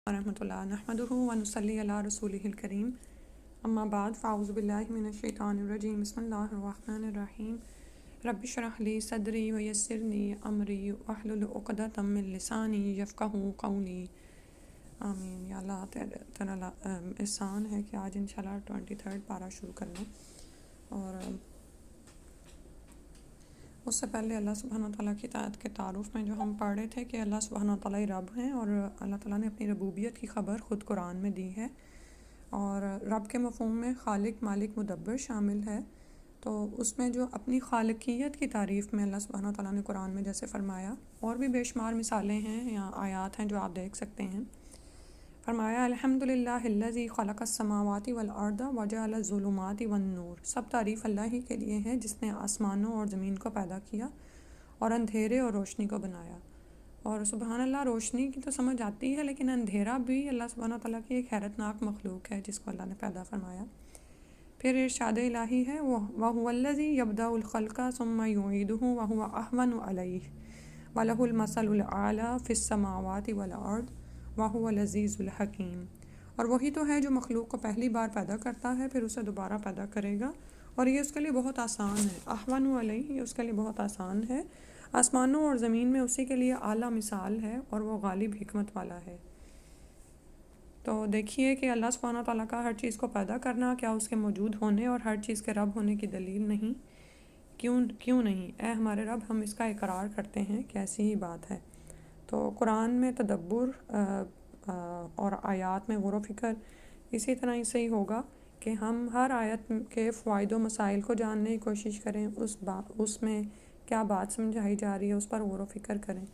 ورحمۃ اللہ نحمدہ ونصلی علی رسولہ الکریم اما بعد فاعوذ باللہ من الشیطان الرجیم بسم اللہ الرحمن الرحیم رب اشرح لی صدری ویسر لی امری واحلل عقدۃ من لسانی یفقہوا قولی آمین۔ یا اللہ تعالیٰ احسان ہے کہ آج انشاءاللہ 23 پارہ شروع کر لیں، اور اس سے پہلے اللہ سبحانہ تعالیٰ کی اطاعت کے تعارف میں جو ہم پڑھ رہے تھے کہ اللہ سبحانہ تعالیٰ ہی رب ہیں، اور اللہ تعالیٰ نے اپنی ربوبیت کی خبر خود قرآن میں دی ہے، اور رب کے مفہوم میں خالق، مالک، مدبر شامل ہے۔ تو اس میں جو اپنی خالقیت کی تعریف میں اللہ سبحانہ تعالیٰ نے قرآن میں جیسے فرمایا، اور بھی بے شمار مثالیں ہیں یا آیات ہیں جو آپ دیکھ سکتے ہیں۔ فرمایا الحمدللہ الذی خلق السماوات والارض وجعل الظلمات والنور، سب تعریف اللہ ہی کے لیے ہے جس نے آسمانوں اور زمین کو پیدا کیا اور اندھیرے اور روشنی کو بنایا۔ اور سبحان اللہ، روشنی کی تو سمجھ آتی ہے، لیکن اندھیرا بھی اللہ سبحانہ تعالیٰ کی ایک حیرت ناک مخلوق ہے جس کو اللہ نے پیدا فرمایا۔ پھر ارشاد الہی ہے وَهُوَ الَّذِي يَبْدَأُ الْخَلْقَ ثُمَّ يُعِيدُهُ وَهُوَ أَهْوَنُ عَلَيْهِ وَلَهُ الْمَثَلُ الْأَعْلَى فِي السَّمَاوَاتِ وَالْأَرْضِ وَهُوَ الْعَزِيزُ الْحَكِيمُ، اور وہی تو ہے جو مخلوق کو پہلی بار پیدا کرتا ہے پھر اسے دوبارہ پیدا کرے گا، اور یہ اس کے لیے بہت آسان ہے۔ احون علیہ، یہ اس کے لیے بہت آسان ہے۔ آسمانوں اور زمین میں اسی کے لیے اعلیٰ مثال ہے، اور وہ غالب حکمت والا ہے۔ تو دیکھیے کہ اللہ سبحانہ تعالیٰ کا ہر چیز کو پیدا کرنا کیا اس کے موجود ہونے اور ہر چیز کے رب ہونے کی دلیل نہیں؟ کیوں نہیں؟ اے ہمارے رب، ہم اس کا اقرار کرتے ہیں کہ ایسی ہی بات ہے۔ تو قرآن میں تدبر اور آیات میں غور و فکر اسی طرح ہی صحیح ہوگا کہ ہم ہر آیت کے فوائد و مسائل کو جاننے کی کوشش کریں، اس میں کیا بات سمجھائی جا رہی ہے اس پر غور و فکر کریں۔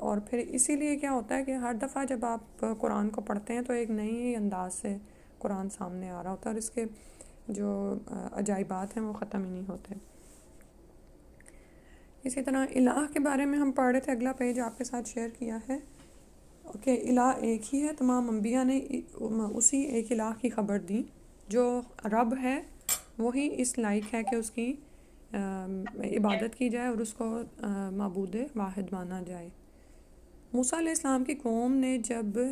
اور پھر اسی لیے کیا ہوتا ہے کہ ہر دفعہ جب آپ قرآن کو پڑھتے ہیں تو ایک نئی انداز سے قرآن سامنے آ رہا ہوتا ہے، اور اس کے جو عجائبات ہیں وہ ختم ہی نہیں ہوتے۔ اسی طرح الہ کے بارے میں ہم پڑھ رہے تھے، اگلا پیج آپ کے ساتھ شیئر کیا ہے کہ الہ ایک ہی ہے۔ تمام انبیاء نے اسی ایک الہ کی خبر دی۔ جو رب ہے وہی اس لائق ہے کہ اس کی عبادت کی جائے اور اس کو معبود واحد مانا جائے۔ موسیٰ علیہ السلام کی قوم نے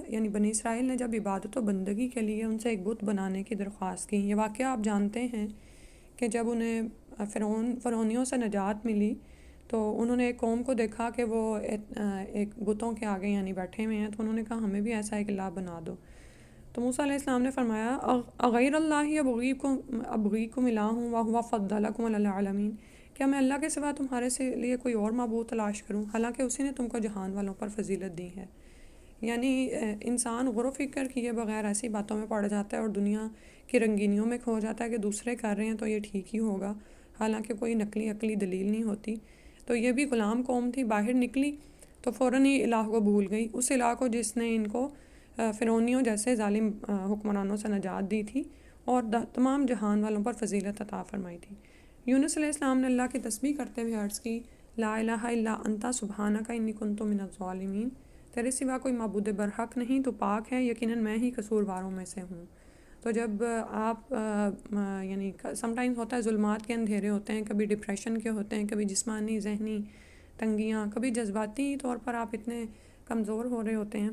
یعنی بنی اسرائیل نے جب عبادت و بندگی کے لیے ان سے ایک بت بنانے کی درخواست کی، یہ واقعہ آپ جانتے ہیں کہ جب انہیں فرعونیوں سے نجات ملی تو انہوں نے ایک قوم کو دیکھا کہ وہ ایک بتوں کے آگے یعنی بیٹھے ہوئے ہیں، تو انہوں نے کہا ہمیں بھی ایسا ایک الہ بنا دو۔ تو موسیٰ علیہ السلام نے فرمایا اغیر اللہ ابغیکم الہ وہو فضلکم علی العالمین، کیا میں اللہ کے سوا تمہارے سے لیے کوئی اور معبود تلاش کروں حالانکہ اسی نے تم کو جہان والوں پر فضیلت دی ہے۔ یعنی انسان غور و فکر کیے بغیر ایسی باتوں میں پڑ جاتا ہے اور دنیا کی رنگینیوں میں کھو جاتا ہے کہ دوسرے کر رہے ہیں تو یہ ٹھیک ہی ہوگا، حالانکہ کوئی نقلی عقلی دلیل نہیں ہوتی۔ تو یہ بھی غلام قوم تھی، باہر نکلی تو فوراً ہی الہ کو بھول گئی، اس الہ کو جس نے ان کو فرعونیوں جیسے ظالم حکمرانوں سے نجات دی تھی اور تمام جہان والوں پر فضیلت عطا فرمائی تھی۔ یونس علیہ السلام نے اللہ کی تسبیح کرتے ہوئے عرض کی لا الہ الا انت سبحانک انی کنت من الظالمین، تیرے سوا کوئی معبود برحق نہیں، تو پاک ہے، یقیناً میں ہی قصورواروں میں سے ہوں۔ تو جب آپ یعنی سم ٹائمز ہوتا ہے ظلمات کے اندھیرے ہوتے ہیں، کبھی ڈپریشن کے ہوتے ہیں، کبھی جسمانی ذہنی تنگیاں، کبھی جذباتی طور پر آپ اتنے کمزور ہو رہے ہوتے ہیں،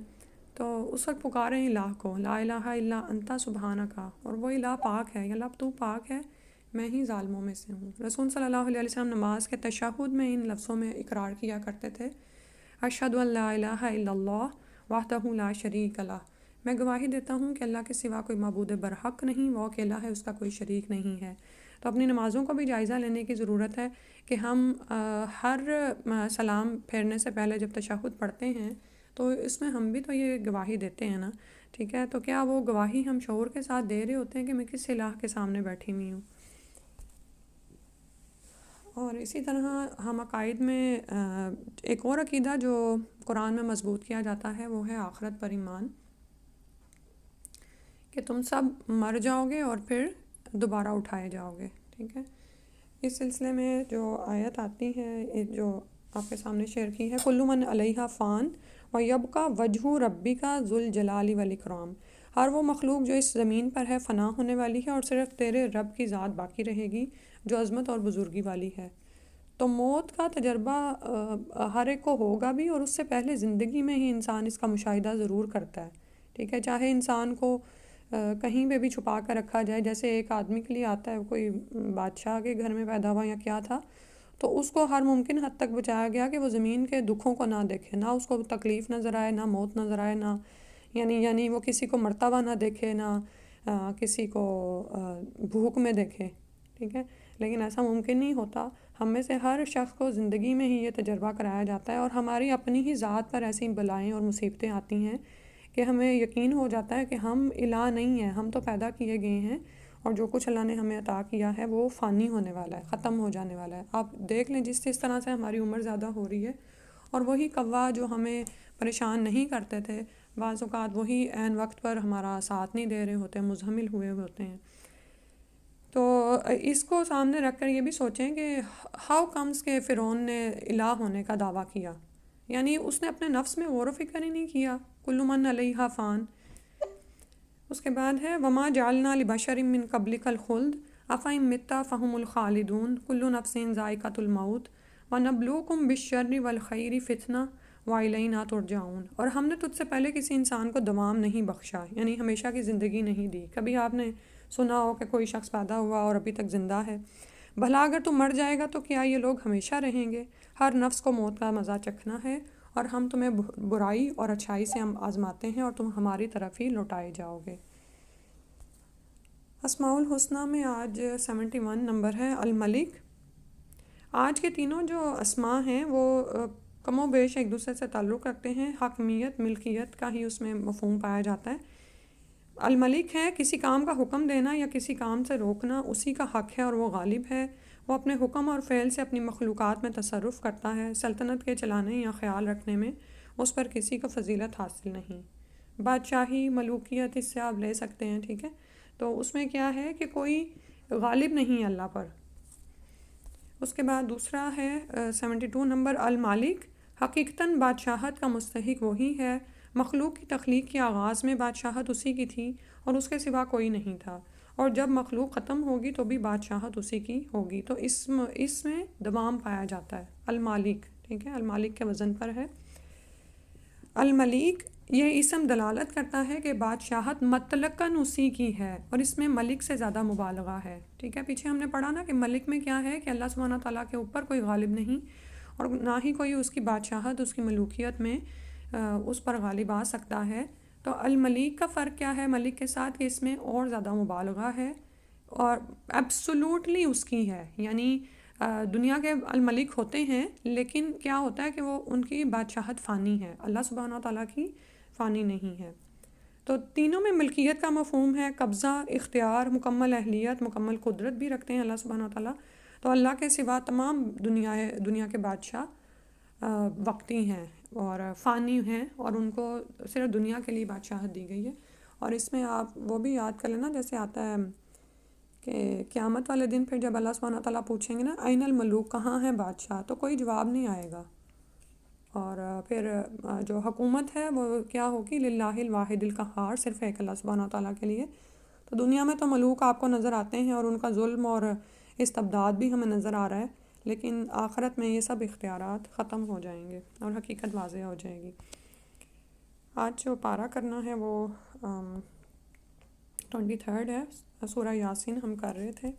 تو اس وقت پکاریں الہ کو لا الہ الا انت سبحانک، اور وہ الہ پاک ہے، یا اللہ تو پاک ہے، میں ہی ظالموں میں سے ہوں۔ رسول صلی اللہ علیہ وسلم نماز کے تشہد میں ان لفظوں میں اقرار کیا کرتے تھے اشہد ان لا الہ الا اللہ وحدہ لا شریک لہ، میں گواہی دیتا ہوں کہ اللہ کے سوا کوئی معبود برحق نہیں، وہ اکیلا ہے، اس کا کوئی شریک نہیں ہے۔ تو اپنی نمازوں کو بھی جائزہ لینے کی ضرورت ہے کہ ہم ہر سلام پھیرنے سے پہلے جب تشہد پڑھتے ہیں تو اس میں ہم بھی تو یہ گواہی دیتے ہیں نا، ٹھیک ہے؟ تو کیا وہ گواہی ہم شعور کے ساتھ دے رہے ہوتے ہیں کہ میں کس الہ کے سامنے بیٹھی ہوئی ہوں؟ اور اسی طرح ہم عقائد میں ایک اور عقیدہ جو قرآن میں مضبوط کیا جاتا ہے وہ ہے آخرت پر ایمان، کہ تم سب مر جاؤ گے اور پھر دوبارہ اٹھائے جاؤ گے، ٹھیک ہے؟ اس سلسلے میں جو آیت آتی ہے جو آپ کے سامنے شیئر کی ہے کل من علیہا فان ویبقی وجہ ربک ذو الجلال والاکرام، ہر وہ مخلوق جو اس زمین پر ہے فنا ہونے والی ہے اور صرف تیرے رب کی ذات باقی رہے گی جو عظمت اور بزرگی والی ہے۔ تو موت کا تجربہ ہر ایک کو ہوگا بھی، اور اس سے پہلے زندگی میں ہی انسان اس کا مشاہدہ ضرور کرتا ہے ٹھیک ہے، چاہے انسان کو کہیں پہ بھی چھپا کر رکھا جائے، جیسے ایک آدمی کے لیے آتا ہے کوئی بادشاہ کے گھر میں پیدا ہوا یا کیا تھا، تو اس کو ہر ممکن حد تک بچایا گیا کہ وہ زمین کے دکھوں کو نہ دیکھے، نہ اس کو تکلیف نظر آئے، نہ موت نظر آئے، نہ یعنی وہ کسی کو مرتا ہوا نہ دیکھے، نہ کسی کو بھوک میں دیکھے، ٹھیک ہے۔ لیکن ایسا ممکن نہیں ہوتا، ہم میں سے ہر شخص کو زندگی میں ہی یہ تجربہ کرایا جاتا ہے، اور ہماری اپنی ہی ذات پر ایسی بلائیں اور مصیبتیں آتی ہیں کہ ہمیں یقین ہو جاتا ہے کہ ہم الہ نہیں ہیں، ہم تو پیدا کیے گئے ہیں، اور جو کچھ اللہ نے ہمیں عطا کیا ہے وہ فانی ہونے والا ہے، ختم ہو جانے والا ہے۔ آپ دیکھ لیں جس طرح سے ہماری عمر زیادہ ہو رہی ہے، اور وہی قوا جو ہمیں پریشان نہیں کرتے تھے، بعض اوقات وہی عین وقت پر ہمارا ساتھ نہیں دے رہے ہوتے، مزمل ہوئے ہوتے ہیں۔ تو اس کو سامنے رکھ کر یہ بھی سوچیں کہ ہاؤ کمز کہ فرعون نے الہ ہونے کا دعویٰ کیا، یعنی اس نے اپنے نفس میں غور و فکر ہی نہیں کیا، کل من علیہا فان۔ اس کے بعد ہے وما جعلنا لبشر من قبلک الخلد افئن مت فهم الخالدون کل نفس ذائقۃ الموت ونبلوکم بالشر والخیر فتنہ وإلینا ترجعون۔ اور ہم نے تجھ سے پہلے کسی انسان کو دوام نہیں بخشا، یعنی ہمیشہ کی زندگی نہیں دی۔ کبھی آپ نے سنا ہو کہ کوئی شخص پیدا ہوا اور ابھی تک زندہ ہے؟ بھلا اگر تم مر جائے گا تو کیا یہ لوگ ہمیشہ رہیں گے؟ ہر نفس کو موت کا مزہ چکھنا ہے، اور ہم تمہیں برائی اور اچھائی سے ہم آزماتے ہیں، اور تم ہماری طرف ہی لوٹائے جاؤ گے۔ اسماء الحسنہ میں آج 71 نمبر ہے الملک۔ آج کے تینوں جو اسماء ہیں وہ کم و بیش ایک دوسرے سے تعلق رکھتے ہیں، حاکمیت، ملکیت کا ہی اس میں مفہوم پایا جاتا ہے۔ الملک ہے کسی کام کا حکم دینا یا کسی کام سے روکنا اسی کا حق ہے، اور وہ غالب ہے، وہ اپنے حکم اور فعل سے اپنی مخلوقات میں تصرف کرتا ہے، سلطنت کے چلانے یا خیال رکھنے میں اس پر کسی کو فضیلت حاصل نہیں۔ بادشاہی، ملوکیت اس سے آپ لے سکتے ہیں، ٹھیک ہے۔ تو اس میں کیا ہے کہ کوئی غالب نہیں اللہ پر۔ اس کے بعد دوسرا ہے 72 نمبر المالک۔ حقیقتاً بادشاہت کا مستحق وہی ہے، مخلوق کی تخلیق کے آغاز میں بادشاہت اسی کی تھی اور اس کے سوا کوئی نہیں تھا، اور جب مخلوق ختم ہوگی تو بھی بادشاہت اسی کی ہوگی۔ تو اس میں دوام پایا جاتا ہے المالک، ٹھیک ہے، المالک کے وزن پر ہے۔ الملک یہ اسم دلالت کرتا ہے کہ بادشاہت مطلقاً اسی کی ہے، اور اس میں ملک سے زیادہ مبالغہ ہے، ٹھیک ہے۔ پیچھے ہم نے پڑھا نا کہ ملک میں کیا ہے کہ اللہ سبحانہ تعالیٰ کے اوپر کوئی غالب نہیں، اور نہ ہی کوئی اس کی بادشاہت، اس کی ملوکیت میں اس پر غالب آ سکتا ہے۔ تو الملک کا فرق کیا ہے ملک کے ساتھ کہ اس میں اور زیادہ مبالغہ ہے، اور ایبسولوٹلی اس کی ہے، یعنی دنیا کے الملک ہوتے ہیں لیکن کیا ہوتا ہے کہ وہ ان کی بادشاہت فانی ہے، اللہ سبحانہ تعالیٰ کی فانی نہیں ہے۔ تو تینوں میں ملکیت کا مفہوم ہے، قبضہ، اختیار، مکمل اہلیت، مکمل قدرت بھی رکھتے ہیں اللہ سبحانہ تعالیٰ۔ تو اللہ کے سوا تمام دنیا کے بادشاہ وقتی ہیں اور فانی ہیں، اور ان کو صرف دنیا کے لیے بادشاہت دی گئی ہے۔ اور اس میں آپ وہ بھی یاد کر لینا، جیسے آتا ہے کہ قیامت والے دن پھر جب اللہ سبحانہ تعالیٰ پوچھیں گے نا این الملوک، کہاں ہیں بادشاہ، تو کوئی جواب نہیں آئے گا، اور پھر جو حکومت ہے وہ کیا ہوگی، للہ الواحد القہار، صرف ایک اللہ سبحانہ تعالیٰ کے لیے۔ تو دنیا میں تو ملوک آپ کو نظر آتے ہیں اور ان کا ظلم اور استبداد بھی ہمیں نظر آ رہا ہے، لیکن آخرت میں یہ سب اختیارات ختم ہو جائیں گے اور حقیقت واضح ہو جائے گی۔ آج جو پارہ کرنا ہے وہ 23 ہے، سورہ یاسین ہم کر رہے تھے۔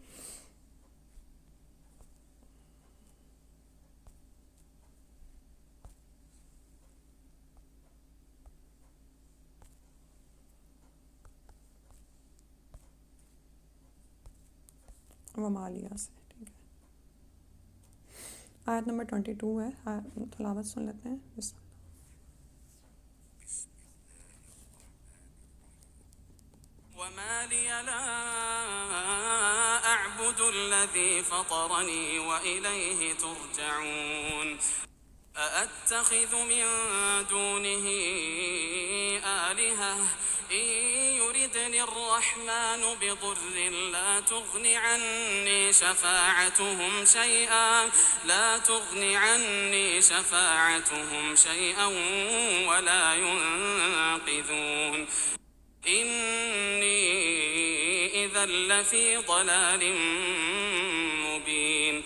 ومالیہ سے، ٹھیک ہے، آیت نمبر 22 ہے، تلاوت سن لیتے ہیں۔ بسم اللہ۔ وما لي لا أعبد الذي فطرني وإليه ترجعون أأتخذ من دونه آلهة إن يردني الرحمن بضر لا تغن عني شفاعتهم شيئا ولا ينقذون إني إذا لفي ضلال مبين۔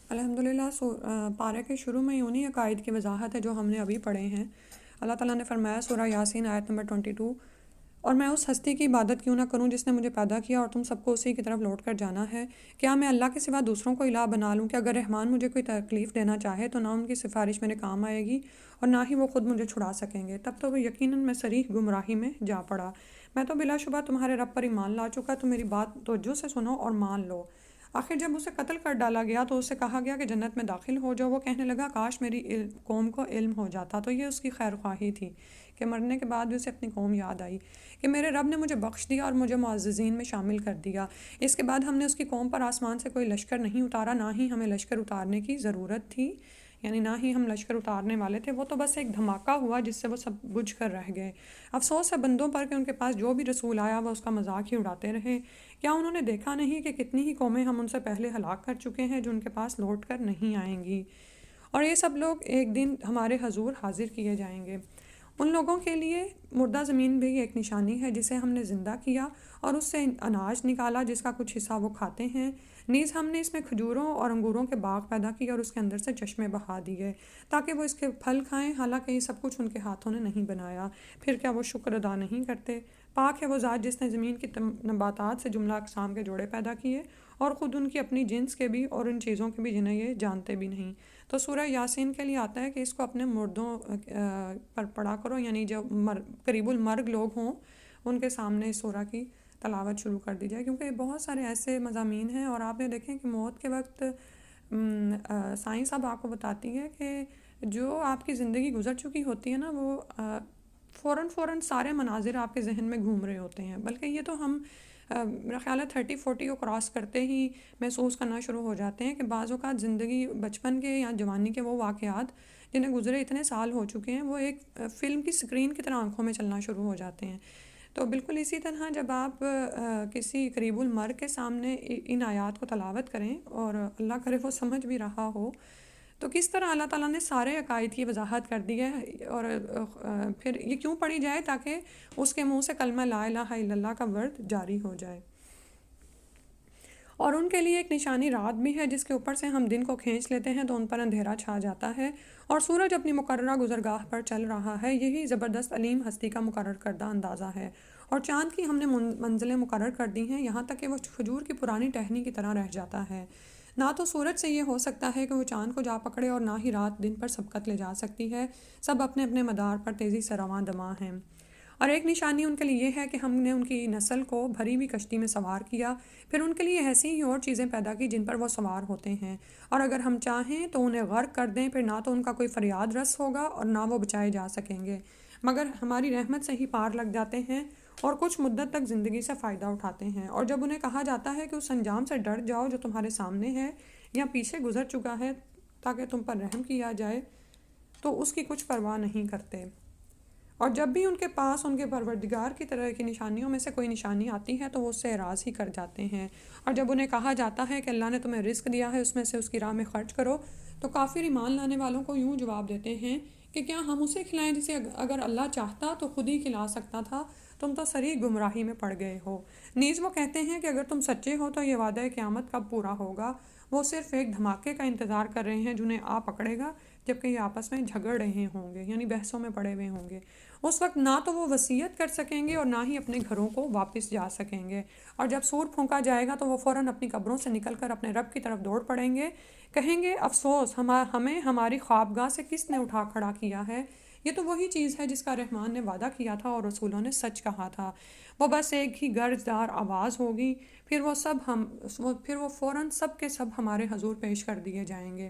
الحمدللہ پارے کے شروع میں انہی عقائد کی وضاحت ہے جو ہم نے ابھی پڑھے ہیں۔ اللہ تعالیٰ نے فرمایا سورہ یاسین آیت نمبر 22، اور میں اس ہستی کی عبادت کیوں نہ کروں جس نے مجھے پیدا کیا اور تم سب کو اسی کی طرف لوٹ کر جانا ہے۔ کیا میں اللہ کے سوا دوسروں کو الہ بنا لوں کہ اگر رحمان مجھے کوئی تکلیف دینا چاہے تو نہ ان کی سفارش میرے کام آئے گی اور نہ ہی وہ خود مجھے چھڑا سکیں گے، تب تو وہ یقیناً میں صریح گمراہی میں جا پڑا۔ میں تو بلا شبہ تمہارے رب پر ایمان لا چکا، تو میری بات توجہ سے سنو اور مان لو۔ آخر جب اسے قتل کر ڈالا گیا تو اسے کہا گیا کہ جنت میں داخل ہو جاؤ۔ وہ کہنے لگا کاش میری قوم کو علم ہو جاتا۔ تو یہ اس کی خیر خواہی تھی کہ مرنے کے بعد بھی اسے اپنی قوم یاد آئی کہ میرے رب نے مجھے بخش دیا اور مجھے معززین میں شامل کر دیا۔ اس کے بعد ہم نے اس کی قوم پر آسمان سے کوئی لشکر نہیں اتارا، نہ ہی ہمیں لشکر اتارنے کی ضرورت تھی، یعنی نہ ہی ہم لشکر اتارنے والے تھے۔ وہ تو بس ایک دھماکہ ہوا جس سے وہ سب بجھ کر رہ گئے۔ افسوس ہے بندوں پر کہ ان کے پاس جو بھی رسول آیا وہ اس کا مذاق ہی اڑاتے رہے۔ کیا انہوں نے دیکھا نہیں کہ کتنی ہی قومیں ہم ان سے پہلے ہلاک کر چکے ہیں جو ان کے پاس لوٹ کر نہیں آئیں گی، اور یہ سب لوگ ایک دن ہمارے حضور حاضر کیے جائیں گے۔ ان لوگوں کے لیے مردہ زمین بھی ایک نشانی ہے جسے ہم نے زندہ کیا اور اس سے اناج نکالا جس کا کچھ حصہ وہ کھاتے ہیں۔ نیز ہم نے اس میں کھجوروں اور انگوروں کے باغ پیدا کیے اور اس کے اندر سے چشمے بہا دیے تاکہ وہ اس کے پھل کھائیں، حالانکہ یہ سب کچھ ان کے ہاتھوں نے نہیں بنایا۔ پھر کیا وہ شکر ادا نہیں کرتے؟ پاک ہے وہ ذات جس نے زمین کی نباتات سے جملہ اقسام کے جوڑے پیدا کیے اور خود ان کی اپنی جنس کے بھی اور ان چیزوں کے بھی جنہیں یہ جانتے بھی نہیں۔ تو سورہ یاسین کے لیے آتا ہے کہ اس کو اپنے مردوں پر پڑھا کرو، یعنی جو قریب المرگ لوگ ہوں ان کے سامنے اس سورہ کی تلاوت شروع کر دی جائے، کیونکہ بہت سارے ایسے مضامین ہیں۔ اور آپ یہ دیکھیں کہ موت کے وقت سائنس اب آپ کو بتاتی ہے کہ جو آپ کی زندگی گزر چکی ہوتی ہے نا، وہ فوراً سارے مناظر آپ کے ذہن میں گھوم رہے ہوتے ہیں، بلکہ یہ تو ہم میرا خیال ہے 30-40 کو کراس کرتے ہی محسوس کرنا شروع ہو جاتے ہیں کہ بعض اوقات زندگی بچپن کے یا جوانی کے وہ واقعات جنہیں گزرے اتنے سال ہو چکے ہیں وہ ایک فلم کی سکرین کی طرح آنکھوں میں چلنا شروع ہو جاتے ہیں۔ تو بالکل اسی طرح جب آپ کسی قریب المرگ کے سامنے ان آیات کو تلاوت کریں اور اللہ کرے وہ سمجھ بھی رہا ہو، تو کس طرح اللہ تعالیٰ نے سارے عقائد کی وضاحت کر دی ہے، اور پھر یہ کیوں پڑھی جائے؟ تاکہ اس کے منہ سے کلمہ لا الہ الا اللہ کا ورد جاری ہو جائے۔ اور ان کے لیے ایک نشانی رات بھی ہے جس کے اوپر سے ہم دن کو کھینچ لیتے ہیں تو ان پر اندھیرا چھا جاتا ہے، اور سورج اپنی مقررہ گزرگاہ پر چل رہا ہے۔ یہی زبردست علیم ہستی کا مقرر کردہ اندازہ ہے۔ اور چاند کی ہم نے منزلیں مقرر کر دی ہیں یہاں تک کہ وہ کھجور کی پرانی ٹہنی کی طرح رہ جاتا ہے۔ نہ تو سورج سے یہ ہو سکتا ہے کہ وہ چاند کو جا پکڑے اور نہ ہی رات دن پر سبقت لے جا سکتی ہے، سب اپنے اپنے مدار پر تیزی سے رواں دواں ہیں۔ اور ایک نشانی ان کے لیے یہ ہے کہ ہم نے ان کی نسل کو بھری ہوئی کشتی میں سوار کیا، پھر ان کے لیے ایسی ہی اور چیزیں پیدا کی جن پر وہ سوار ہوتے ہیں، اور اگر ہم چاہیں تو انہیں غرق کر دیں، پھر نہ تو ان کا کوئی فریاد رس ہوگا اور نہ وہ بچائے جا سکیں گے، مگر ہماری رحمت سے ہی پار لگ جاتے ہیں اور کچھ مدت تک زندگی سے فائدہ اٹھاتے ہیں۔ اور جب انہیں کہا جاتا ہے کہ اس انجام سے ڈر جاؤ جو تمہارے سامنے ہے یا پیچھے گزر چکا ہے تاکہ تم پر رحم کیا جائے، تو اس کی کچھ پرواہ نہیں کرتے۔ اور جب بھی ان کے پاس ان کے پروردگار کی طرح کی نشانیوں میں سے کوئی نشانی آتی ہے تو وہ اس سے اعراض ہی کر جاتے ہیں۔ اور جب انہیں کہا جاتا ہے کہ اللہ نے تمہیں رزق دیا ہے اس میں سے اس کی راہ میں خرچ کرو، تو کافر ایمان لانے والوں کو یوں جواب دیتے ہیں کہ کیا ہم اسے کھلائیں جسے اگر اللہ چاہتا تو خود ہی کھلا سکتا تھا، تم تو صریح گمراہی میں پڑ گئے ہو۔ نیز وہ کہتے ہیں کہ اگر تم سچے ہو تو یہ وعدہ قیامت کب پورا ہوگا؟ وہ صرف ایک دھماکے کا انتظار کر رہے ہیں جنہیں آ پکڑے گا جبکہ یہ آپس میں جھگڑ رہے ہوں گے، یعنی بحثوں میں پڑے ہوئے ہوں گے۔ اس وقت نہ تو وہ وصیت کر سکیں گے اور نہ ہی اپنے گھروں کو واپس جا سکیں گے، اور جب سور پھونکا جائے گا تو وہ فوراً اپنی قبروں سے نکل کر اپنے رب کی طرف دوڑ پڑیں گے، کہیں گے افسوس ہمیں ہماری خوابگاہ سے کس نے اٹھا کھڑا کیا ہے؟ یہ تو وہی چیز ہے جس کا رحمان نے وعدہ کیا تھا اور رسولوں نے سچ کہا تھا۔ وہ بس ایک ہی گرجدار آواز ہوگی، پھر وہ فوراً سب کے سب ہمارے حضور پیش کر دیے جائیں گے۔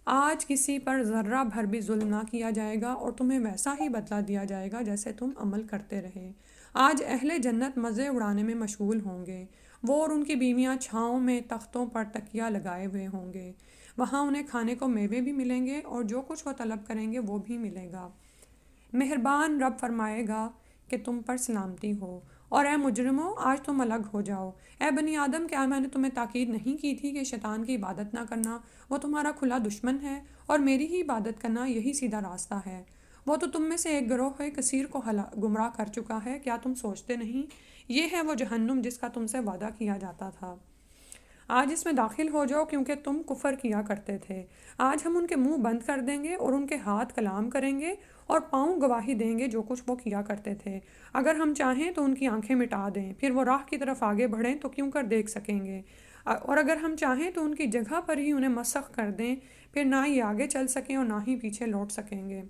آج کسی پر ذرہ بھر بھی ظلم نہ کیا جائے گا اور تمہیں ویسا ہی بدلہ دیا جائے گا جیسے تم عمل کرتے رہے۔ آج اہل جنت مزے اڑانے میں مشغول ہوں گے، وہ اور ان کی بیویاں چھاؤں میں تختوں پر تکیہ لگائے ہوئے ہوں گے، وہاں انہیں کھانے کو میوے بھی ملیں گے اور جو کچھ وہ طلب کریں گے وہ بھی ملے گا۔ مہربان رب فرمائے گا کہ تم پر سلامتی ہو، اور اے مجرموں آج تم الگ ہو جاؤ۔ اے بنی آدم کیا میں نے تمہیں تاکید نہیں کی تھی کہ شیطان کی عبادت نہ کرنا، وہ تمہارا کھلا دشمن ہے، اور میری ہی عبادت کرنا یہی سیدھا راستہ ہے۔ وہ تو تم میں سے ایک گروہ کثیر کو گمراہ کر چکا ہے، کیا تم سوچتے نہیں؟ یہ ہے وہ جہنم جس کا تم سے وعدہ کیا جاتا تھا۔ آج اس میں داخل ہو جاؤ کیونکہ تم کفر کیا کرتے تھے۔ آج ہم ان کے منہ بند کر دیں گے اور ان کے ہاتھ کلام کریں گے اور پاؤں گواہی دیں گے جو کچھ وہ کیا کرتے تھے۔ اگر ہم چاہیں تو ان کی آنکھیں مٹا دیں، پھر وہ راہ کی طرف آگے بڑھیں تو کیوں کر دیکھ سکیں گے، اور اگر ہم چاہیں تو ان کی جگہ پر ہی انہیں مسخ کر دیں، پھر نہ یہ آگے چل سکیں اور نہ ہی پیچھے لوٹ سکیں گے۔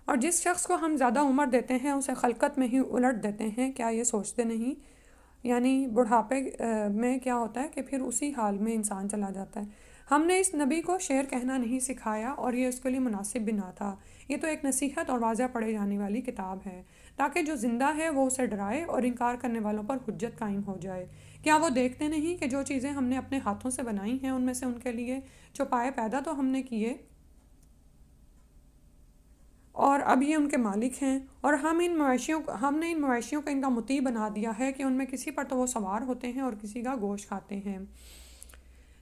اور جس شخص کو ہم زیادہ عمر دیتے ہیں اسے خلقت میں ہی الٹ دیتے ہیں، کیا یہ سوچتے نہیں؟ یعنی بڑھاپے میں کیا ہوتا ہے کہ پھر اسی حال میں انسان چلا جاتا ہے۔ ہم نے اس نبی کو شعر کہنا نہیں سکھایا اور یہ اس کے لیے مناسب بھی نہ تھا۔ یہ تو ایک نصیحت اور واضح پڑھے جانے والی کتاب ہے تاکہ جو زندہ ہے وہ اسے ڈرائے اور انکار کرنے والوں پر حجت قائم ہو جائے۔ کیا وہ دیکھتے نہیں کہ جو چیزیں ہم نے اپنے ہاتھوں سے بنائی ہیں ان میں سے ان کے لیے چھپائے پیدا تو ہم نے کیے، اور اب یہ ان کے مالک ہیں، اور ہم نے ان مویشیوں کو ان کا مطیع بنا دیا ہے کہ ان میں کسی پر تو وہ سوار ہوتے ہیں اور کسی کا گوشت کھاتے ہیں۔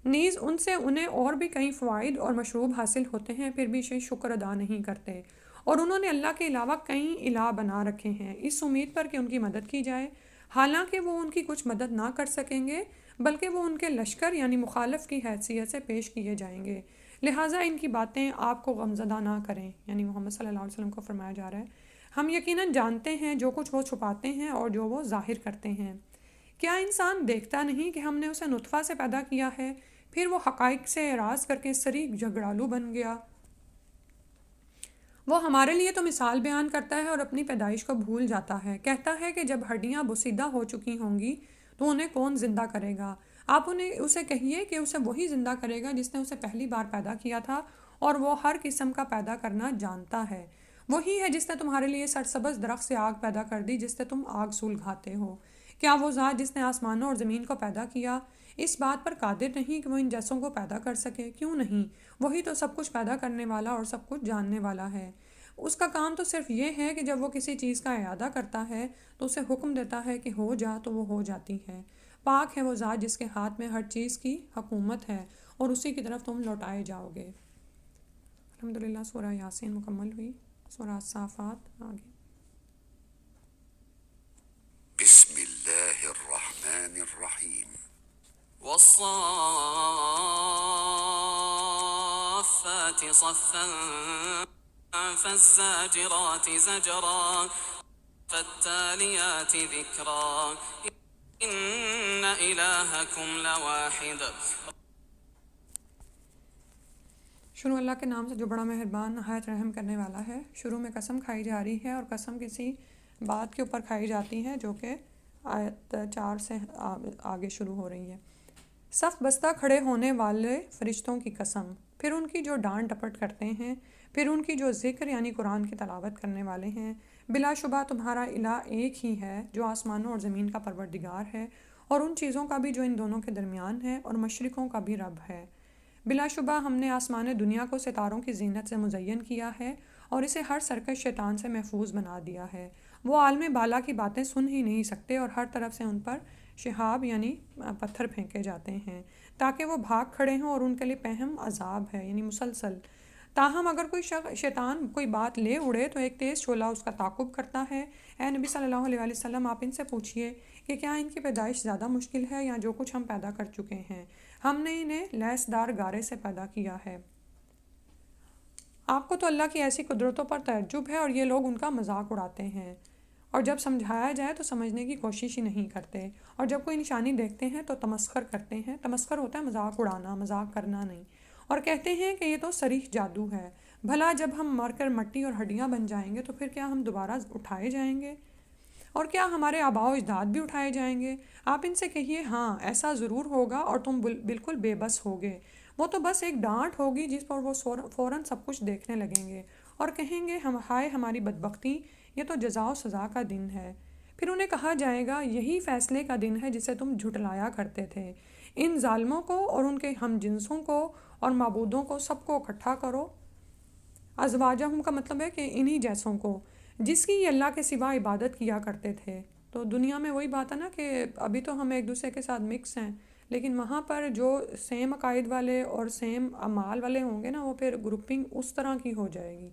نیز ان سے انہیں اور بھی کئی فوائد اور مشروب حاصل ہوتے ہیں، پھر بھی شکر ادا نہیں کرتے، اور انہوں نے اللہ کے علاوہ کئی الہ بنا رکھے ہیں اس امید پر کہ ان کی مدد کی جائے، حالانکہ وہ ان کی کچھ مدد نہ کر سکیں گے بلکہ وہ ان کے لشکر یعنی مخالف کی حیثیت سے پیش کیے جائیں گے۔ لہٰذا ان کی باتیں آپ کو غمزدہ نہ کریں، یعنی محمد صلی اللہ علیہ وسلم کو فرمایا جا رہا ہے۔ ہم یقیناً جانتے ہیں جو کچھ وہ چھپاتے ہیں اور جو وہ ظاہر کرتے ہیں۔ کیا انسان دیکھتا نہیں کہ ہم نے اسے نطفہ سے پیدا کیا ہے، پھر وہ حقائق سے اعراض کر کے سری جھگڑالو بن گیا؟ وہ ہمارے لیے تو مثال بیان کرتا ہے اور اپنی پیدائش کو بھول جاتا ہے۔ کہتا ہے کہ جب ہڈیاں بوسیدہ ہو چکی ہوں گی تو انہیں کون زندہ کرے گا؟ آپ اسے کہیے کہ اسے وہی زندہ کرے گا جس نے اسے پہلی بار پیدا کیا تھا، اور وہ ہر قسم کا پیدا کرنا جانتا ہے۔ وہی ہے جس نے تمہارے لیے سرسبز درخت سے آگ پیدا کر دی جس سے تم آگ سلگاتے ہو۔ کیا وہ ذات جس نے آسمانوں اور زمین کو پیدا کیا اس بات پر قادر نہیں کہ وہ ان جیسوں کو پیدا کر سکے؟ کیوں نہیں؟ وہی تو سب کچھ پیدا کرنے والا اور سب کچھ جاننے والا ہے۔ اس کا کام تو صرف یہ ہے کہ جب وہ کسی چیز کا اعادہ کرتا ہے تو اسے حکم دیتا ہے کہ ہو جا تو وہ ہو جاتی ہے۔ پاک ہے وہ ذات جس کے ہاتھ میں ہر چیز کی حکومت ہے اور اسی کی طرف تم لوٹائے جاؤ گے۔ الحمدللہ سورہ یاسین مکمل ہوئی۔ سورہ صافات آگے۔ بسم اللہ الرحمن الرحیم۔ والصافات صفا فالزاجرات زجرا فالتاليات ذكرا إن إلهكم لواحد۔ شروع اللہ کے نام سے جو بڑا مہربان نہایت رحم کرنے والا ہے۔ شروع میں قسم کھائی جا رہی ہے اور قسم کسی بات کے اوپر کھائی جاتی ہے جو کہ آیت 4 سے آگے شروع ہو رہی ہے۔ صف بستہ کھڑے ہونے والے فرشتوں کی قسم، پھر ان کی جو ڈانٹ ڈپٹ کرتے ہیں، پھر ان کی جو ذکر یعنی قرآن کی تلاوت کرنے والے ہیں۔ بلا شبہ تمہارا الہ ایک ہی ہے جو آسمانوں اور زمین کا پروردگار ہے، اور ان چیزوں کا بھی جو ان دونوں کے درمیان ہے، اور مشرقوں کا بھی رب ہے۔ بلا شبہ ہم نے آسمان دنیا کو ستاروں کی زینت سے مزین کیا ہے اور اسے ہر سرکش شیطان سے محفوظ بنا دیا ہے۔ وہ عالم بالا کی باتیں سن ہی نہیں سکتے اور ہر طرف سے ان پر شہاب یعنی پتھر پھینکے جاتے ہیں تاکہ وہ بھاگ کھڑے ہوں، اور ان کے لیے پہم عذاب ہے یعنی مسلسل۔ تاہم اگر کوئی شیطان کوئی بات لے اڑے تو ایک تیز شعلہ اس کا تعاقب کرتا ہے۔ اے نبی صلی اللہ علیہ وسلم، آپ ان سے پوچھئے کہ کیا ان کی پیدائش زیادہ مشکل ہے یا جو کچھ ہم پیدا کر چکے ہیں؟ ہم نے انہیں لیسدار گارے سے پیدا کیا ہے۔ آپ کو تو اللہ کی ایسی قدرتوں پر تعجب ہے اور یہ لوگ ان کا مذاق اڑاتے ہیں، اور جب سمجھایا جائے تو سمجھنے کی کوشش ہی نہیں کرتے، اور جب کوئی نشانی دیکھتے ہیں تو تمسخر کرتے ہیں۔ تمسخر ہوتا ہے مذاق اڑانا، مذاق کرنا نہیں، اور کہتے ہیں کہ یہ تو صریح جادو ہے۔ بھلا جب ہم مر کر مٹی اور ہڈیاں بن جائیں گے تو پھر کیا ہم دوبارہ اٹھائے جائیں گے؟ اور کیا ہمارے آباء و اجداد بھی اٹھائے جائیں گے؟ آپ ان سے کہیے ہاں ایسا ضرور ہوگا، اور تم بالکل بے بس ہوگے۔ وہ تو بس ایک ڈانٹ ہوگی جس پر وہ فوراً سب کچھ دیکھنے لگیں گے اور کہیں گے ہائے ہماری بدبختی، یہ تو جزا و سزا کا دن ہے۔ پھر انہیں کہا جائے گا یہی فیصلے کا دن ہے جسے تم جھٹلایا کرتے تھے۔ ان ظالموں کو اور ان کے ہم جنسوں کو اور معبودوں کو سب کو اکٹھا کرو۔ ازواجہم کا مطلب ہے کہ انہی جیسوں کو جس کی یہ اللہ کے سوا عبادت کیا کرتے تھے۔ تو دنیا میں وہی بات ہے نا کہ ابھی تو ہم ایک دوسرے کے ساتھ مکس ہیں، لیکن وہاں پر جو سیم عقائد والے اور سیم اعمال والے ہوں گے نا، وہ پھر گروپنگ اس طرح کی ہو جائے گی۔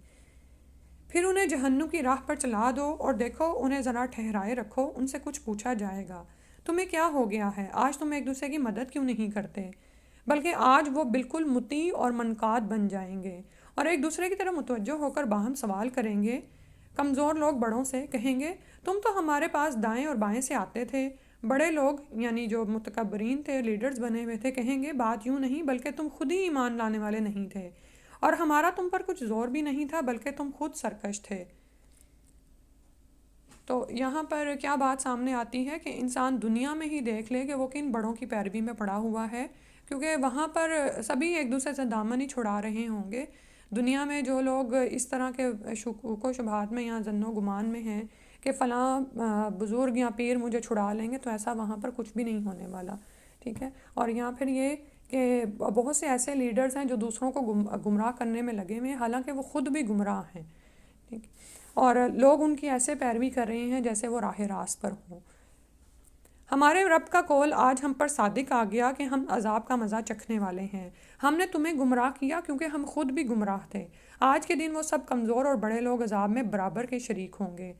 پھر انہیں جہنم کی راہ پر چلا دو اور دیکھو انہیں ذرا ٹھہرائے رکھو، ان سے کچھ پوچھا جائے گا تمہیں کیا ہو گیا ہے؟ آج تم ایک دوسرے کی مدد کیوں نہیں کرتے؟ بلکہ آج وہ بالکل مطیع اور منقاد بن جائیں گے اور ایک دوسرے کی طرف متوجہ ہو کر باہم سوال کریں گے۔ کمزور لوگ بڑوں سے کہیں گے تم تو ہمارے پاس دائیں اور بائیں سے آتے تھے۔ بڑے لوگ یعنی جو متکبرین تھے، لیڈرز بنے ہوئے تھے، کہیں گے بات یوں نہیں بلکہ تم خود ہی ایمان لانے والے نہیں تھے اور ہمارا تم پر کچھ زور بھی نہیں تھا بلکہ تم خود سرکش تھے۔ تو یہاں پر کیا بات سامنے آتی ہے کہ انسان دنیا میں ہی دیکھ لے کہ وہ کن بڑوں کی پیروی میں پڑا ہوا ہے، کیونکہ وہاں پر سبھی ایک دوسرے سے دامن ہی چھڑا رہے ہوں گے۔ دنیا میں جو لوگ اس طرح کے شکوک و شبہات میں یا ظن و گمان میں ہیں کہ فلاں بزرگ یا پیر مجھے چھڑا لیں گے، تو ایسا وہاں پر کچھ بھی نہیں ہونے والا، ٹھیک ہے۔ اور یہاں پھر یہ کہ بہت سے ایسے لیڈرز ہیں جو دوسروں کو گمراہ کرنے میں لگے ہوئے ہیں، حالانکہ وہ خود بھی گمراہ ہیں، ٹھیک، اور لوگ ان کی ایسے پیروی کر رہے ہیں جیسے وہ راہ راست پر ہوں۔ ہمارے رب کا قول آج ہم پر صادق آ گیا کہ ہم عذاب کا مزہ چکھنے والے ہیں۔ ہم نے تمہیں گمراہ کیا کیونکہ ہم خود بھی گمراہ تھے۔ آج کے دن وہ سب کمزور اور بڑے لوگ عذاب میں برابر کے شریک ہوں گے،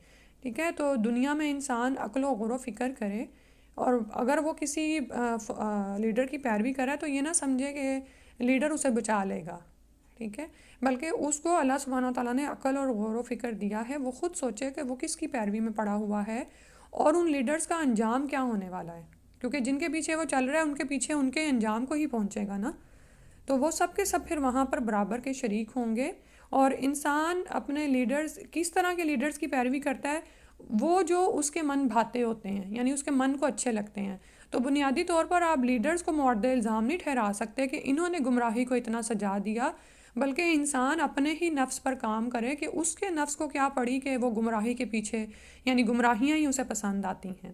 ٹھیک ہے۔ تو دنیا میں انسان عقل و غور و فکر کرے، اور اگر وہ کسی لیڈر کی پیروی کرے تو یہ نہ سمجھے کہ لیڈر اسے بچا لے گا، ٹھیک ہے، بلکہ اس کو اللہ سبحانہ تعالیٰ نے عقل اور غور و فکر دیا ہے، وہ خود سوچے کہ وہ کس کی پیروی میں پڑا ہوا ہے اور ان لیڈرز کا انجام کیا ہونے والا ہے، کیونکہ جن کے پیچھے وہ چل رہا ہے ان کے پیچھے ان کے انجام کو ہی پہنچے گا نا۔ تو وہ سب کے سب پھر وہاں پر برابر کے شریک ہوں گے، اور انسان اپنے لیڈرز کس طرح کے لیڈرز کی پیروی کرتا ہے، وہ جو اس کے من بھاتے ہوتے ہیں، یعنی اس کے من کو اچھے لگتے ہیں۔ تو بنیادی طور پر آپ لیڈرز کو مورد الزام نہیں ٹھہرا سکتے کہ انہوں نے گمراہی کو اتنا سجا دیا، بلکہ انسان اپنے ہی نفس پر کام کرے کہ اس کے نفس کو کیا پڑی کہ وہ گمراہی کے پیچھے، یعنی گمراہیاں ہی اسے پسند آتی ہیں۔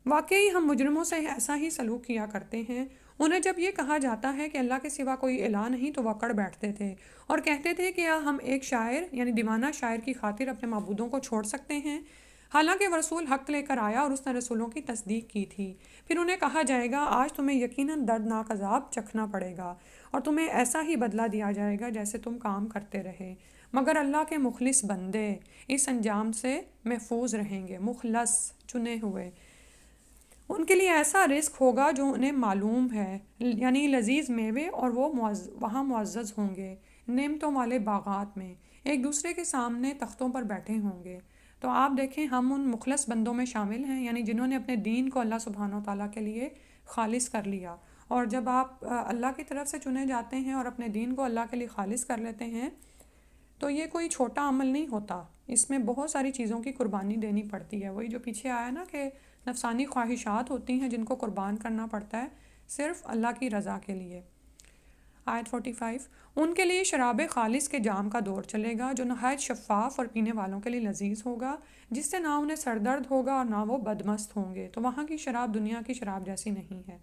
واقعی ہم مجرموں سے ایسا ہی سلوک کیا کرتے ہیں۔ انہیں جب یہ کہا جاتا ہے کہ اللہ کے سوا کوئی الہ نہیں تو وہ اکڑ بیٹھتے تھے اور کہتے تھے کہ کیا ہم ایک شاعر یعنی دیوانہ شاعر کی خاطر اپنے معبودوں کو چھوڑ سکتے ہیں؟ حالانکہ وہ رسول حق لے کر آیا اور اس نے رسولوں کی تصدیق کی تھی۔ پھر انہیں کہا جائے گا آج تمہیں یقیناً دردناک عذاب چکھنا پڑے گا اور تمہیں ایسا ہی بدلہ دیا جائے گا جیسے تم کام کرتے رہے، مگر اللہ کے مخلص بندے اس انجام سے محفوظ رہیں گے۔ مخلص، چنے ہوئے، ان کے لیے ایسا رزق ہوگا جو انہیں معلوم ہے، یعنی لذیذ میوے، اور وہ وہاں معزز ہوں گے نعمتوں والے باغات میں، ایک دوسرے کے سامنے تختوں پر بیٹھے ہوں گے۔ تو آپ دیکھیں ہم ان مخلص بندوں میں شامل ہیں، یعنی جنہوں نے اپنے دین کو اللہ سبحانہ وتعالیٰ کے لیے خالص کر لیا۔ اور جب آپ اللہ کی طرف سے چنے جاتے ہیں اور اپنے دین کو اللہ کے لیے خالص کر لیتے ہیں تو یہ کوئی چھوٹا عمل نہیں ہوتا، اس میں بہت ساری چیزوں کی قربانی دینی پڑتی ہے۔ وہی جو پیچھے آیا نا کہ نفسانی خواہشات ہوتی ہیں جن کو قربان کرنا پڑتا ہے صرف اللہ کی رضا کے لیے۔ آیت 45، ان کے لیے شراب خالص کے جام کا دور چلے گا جو نہایت شفاف اور پینے والوں کے لیے لذیذ ہوگا، جس سے نہ انہیں سر درد ہوگا اور نہ وہ بدمست ہوں گے۔ تو وہاں کی شراب دنیا کی شراب جیسی نہیں ہے۔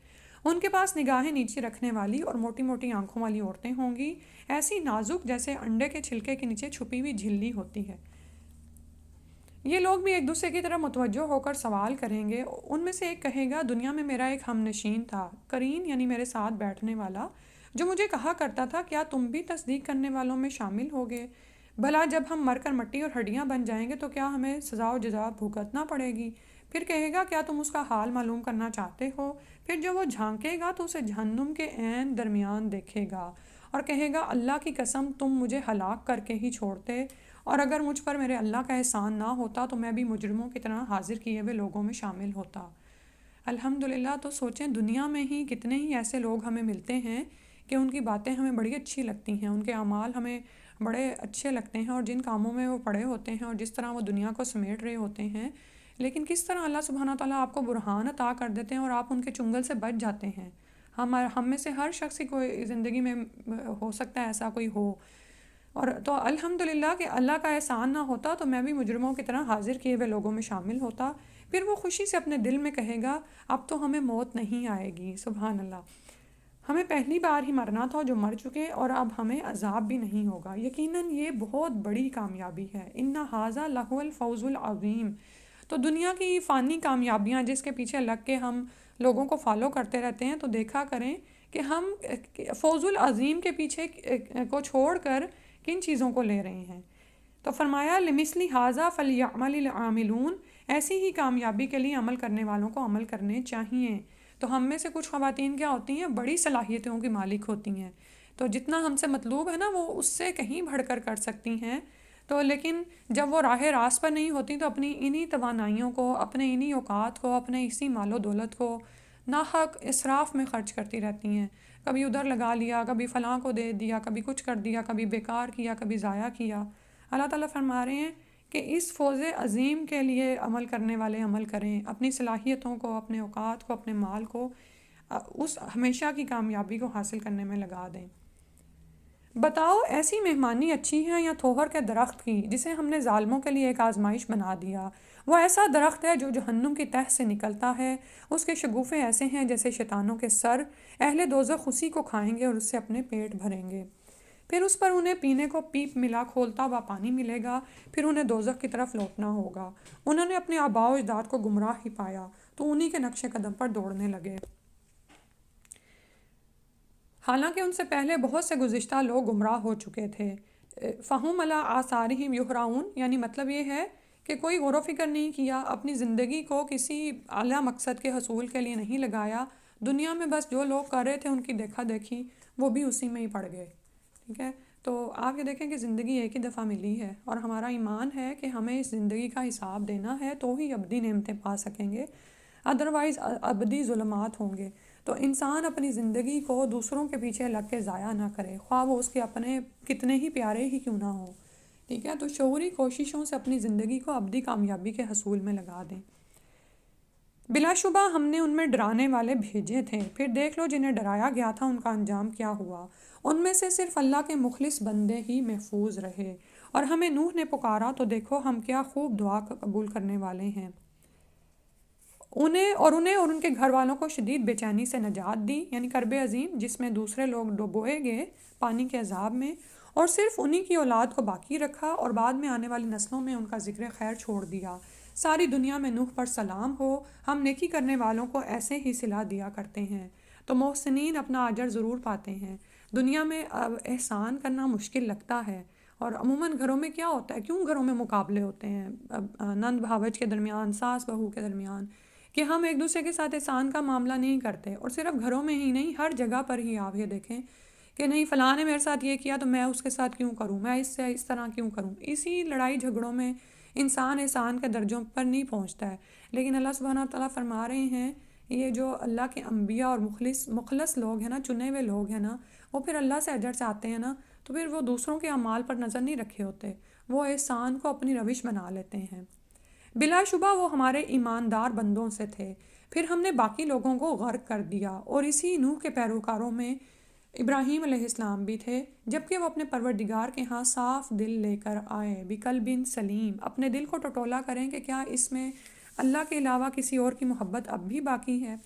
ان کے پاس نگاہیں نیچے رکھنے والی اور موٹی موٹی آنکھوں والی عورتیں ہوں گی، ایسی نازک جیسے انڈے کے چھلکے کے نیچے چھپی ہوئی جھلی ہوتی ہے۔ یہ لوگ بھی ایک دوسرے کی طرف متوجہ ہو کر سوال کریں گے۔ ان میں سے ایک کہے گا دنیا میں میرا ایک ہم نشین تھا، قرین یعنی میرے ساتھ بیٹھنے والا، جو مجھے کہا کرتا تھا کیا تم بھی تصدیق کرنے والوں میں شامل ہوگے؟ بھلا جب ہم مر کر مٹی اور ہڈیاں بن جائیں گے تو کیا ہمیں سزا و جزا بھگتنا پڑے گی؟ پھر کہے گا کیا تم اس کا حال معلوم کرنا چاہتے ہو؟ پھر جب وہ جھانکے گا تو اسے جہنم کے عین درمیان دیکھے گا اور کہے گا اللہ کی قسم تم مجھے ہلاک کر کے ہی چھوڑتے، اور اگر مجھ پر میرے اللہ کا احسان نہ ہوتا تو میں بھی مجرموں کی طرح حاضر کیے ہوئے لوگوں میں شامل ہوتا۔ الحمدللہ۔ تو سوچیں دنیا میں ہی کتنے ہی ایسے لوگ ہمیں ملتے ہیں کہ ان کی باتیں ہمیں بڑی اچھی لگتی ہیں، ان کے اعمال ہمیں بڑے اچھے لگتے ہیں، اور جن کاموں میں وہ پڑے ہوتے ہیں اور جس طرح وہ دنیا کو سمیٹ رہے ہوتے ہیں، لیکن کس طرح اللہ سبحانہ تعالیٰ آپ کو برہان عطا کر دیتے ہیں اور آپ ان کے چنگل سے بچ جاتے ہیں۔ ہم میں سے ہر شخص کی کوئی زندگی میں ہو سکتا ہے ایسا کوئی ہو، اور تو الحمدللہ کہ اللہ کا احسان نہ ہوتا تو میں بھی مجرموں کی طرح حاضر کیے ہوئے لوگوں میں شامل ہوتا۔ پھر وہ خوشی سے اپنے دل میں کہے گا اب تو ہمیں موت نہیں آئے گی۔ سبحان اللہ، ہمیں پہلی بار ہی مرنا تھا جو مر چکے، اور اب ہمیں عذاب بھی نہیں ہوگا۔ یقیناً یہ بہت بڑی کامیابی ہے۔ ان ھذا لہو الفوز العظیم۔ تو دنیا کی فانی کامیابیاں جس کے پیچھے لگ کے ہم لوگوں کو فالو کرتے رہتے ہیں، تو دیکھا کریں کہ ہم فوز العظیم کے پیچھے کو چھوڑ کر کن چیزوں کو لے رہے ہیں۔ تو فرمایا لمثل ھذا فلیعمل العاملون، ایسی ہی کامیابی کے لیے عمل کرنے والوں کو عمل کرنے چاہیے۔ تو ہم میں سے کچھ خواتین کیا ہوتی ہیں، بڑی صلاحیتوں کی مالک ہوتی ہیں، تو جتنا ہم سے مطلوب ہے نا وہ اس سے کہیں بڑھ کر سکتی ہیں، تو لیکن جب وہ راہ راست پر نہیں ہوتی تو اپنی انہی توانائیوں کو، اپنے انہی اوقات کو، اپنے اسی مال و دولت کو ناحق اسراف میں خرچ کرتی رہتی ہیں، کبھی ادھر لگا لیا، کبھی فلاں کو دے دیا، کبھی کچھ کر دیا، کبھی بیکار کیا، کبھی ضائع کیا۔ اللہ تعالیٰ فرما رہے ہیں کہ اس فوز عظیم کے لیے عمل کرنے والے عمل کریں، اپنی صلاحیتوں کو، اپنے اوقات کو، اپنے مال کو اس ہمیشہ کی کامیابی کو حاصل کرنے میں لگا دیں۔ بتاؤ ایسی مہمانی اچھی ہے یا تھوہر کے درخت کی جسے ہم نے ظالموں کے لیے ایک آزمائش بنا دیا؟ وہ ایسا درخت ہے جو جہنم کی تہہ سے نکلتا ہے، اس کے شگوفے ایسے ہیں جیسے شیطانوں کے سر، اہل دوزخ اسی کو کھائیں گے اور اس سے اپنے پیٹ بھریں گے، پھر اس پر انہیں پینے کو پیپ ملا کھولتا ہوا پانی ملے گا، پھر انہیں دوزخ کی طرف لوٹنا ہوگا۔ انہوں نے اپنے آباء و اجداد کو گمراہ ہی پایا تو انہی کے نقش قدم پر دوڑنے لگے، حالانکہ ان سے پہلے بہت سے گزشتہ لوگ گمراہ ہو چکے تھے۔ فہم علی آثارہم یہرعون، یعنی مطلب یہ ہے کہ کوئی غور و فکر نہیں کیا، اپنی زندگی کو کسی اعلیٰ مقصد کے حصول کے لیے نہیں لگایا، دنیا میں بس جو لوگ کر رہے تھے ان کی دیکھا دیکھی، وہ بھی اسی میں ہی پڑ گئے۔ ٹھیک ہے، تو آپ یہ دیکھیں کہ زندگی ایک ہی دفعہ ملی ہے اور ہمارا ایمان ہے کہ ہمیں اس زندگی کا حساب دینا ہے تو ہی ابدی نعمتیں پا سکیں گے، ادروائز ابدی ظلمات ہوں گے۔ تو انسان اپنی زندگی کو دوسروں کے پیچھے لگ کے ضائع نہ کرے، خواہ وہ اس کے اپنے کتنے ہی پیارے ہی کیوں نہ ہوں۔ ٹھیک ہے، تو شعوری کوششوں سے اپنی زندگی کو ابدی کامیابی کے حصول میں لگا دیں۔ بلا شبہ ہم نے ان میں ڈرانے والے بھیجے تھے، پھر دیکھ لو جنہیں ڈرایا گیا تھا ان کا انجام کیا ہوا، ان میں سے صرف اللہ کے مخلص بندے ہی محفوظ رہے۔ اور ہمیں نوح نے پکارا تو دیکھو ہم کیا خوب دعا قبول کرنے والے ہیں، انہیں اور ان کے گھر والوں کو شدید بے چینی سے نجات دی، یعنی کرب عظیم جس میں دوسرے لوگ ڈبوئے گئے پانی کے عذاب میں، اور صرف انہی کی اولاد کو باقی رکھا اور بعد میں آنے والی نسلوں میں ان کا ذکر خیر چھوڑ دیا۔ ساری دنیا میں نوح پر سلام ہو، ہم نیکی کرنے والوں کو ایسے ہی صلہ دیا کرتے ہیں، تو محسنین اپنا اجر ضرور پاتے ہیں۔ دنیا میں احسان کرنا مشکل لگتا ہے، اور عموماً گھروں میں کیا ہوتا ہے، کیوں گھروں میں مقابلے ہوتے ہیں نند بھاوج کے درمیان، ساس بہو کے درمیان، کہ ہم ایک دوسرے کے ساتھ احسان کا معاملہ نہیں کرتے، اور صرف گھروں میں ہی نہیں ہر جگہ پر ہی آپ یہ دیکھیں کہ نہیں فلاں نے میرے ساتھ یہ کیا تو میں اس کے ساتھ کیوں کروں، میں اس سے اس طرح کیوں کروں۔ اسی لڑائی جھگڑوں میں انسان احسان کے درجوں پر نہیں پہنچتا ہے، لیکن اللہ سبحانہ تعالیٰ فرما رہے ہیں یہ جو اللہ کے انبیاء اور مخلص لوگ ہیں نا، چنے ہوئے لوگ ہیں نا، وہ پھر اللہ سے اجر چاہتے ہیں نا، تو پھر وہ دوسروں کے اعمال پر نظر نہیں رکھے ہوتے، وہ احسان کو اپنی روش بنا لیتے ہیں۔ بلا شبہ وہ ہمارے ایماندار بندوں سے تھے، پھر ہم نے باقی لوگوں کو غرق کر دیا، اور اسی نوح کے پیروکاروں میں ابراہیم علیہ السلام بھی تھے، جبکہ وہ اپنے پروردگار کے ہاں صاف دل لے کر آئے، بقلب سلیم، اپنے دل کو ٹٹولا کریں کہ کیا اس میں اللہ کے علاوہ کسی اور کی محبت اب بھی باقی ہے۔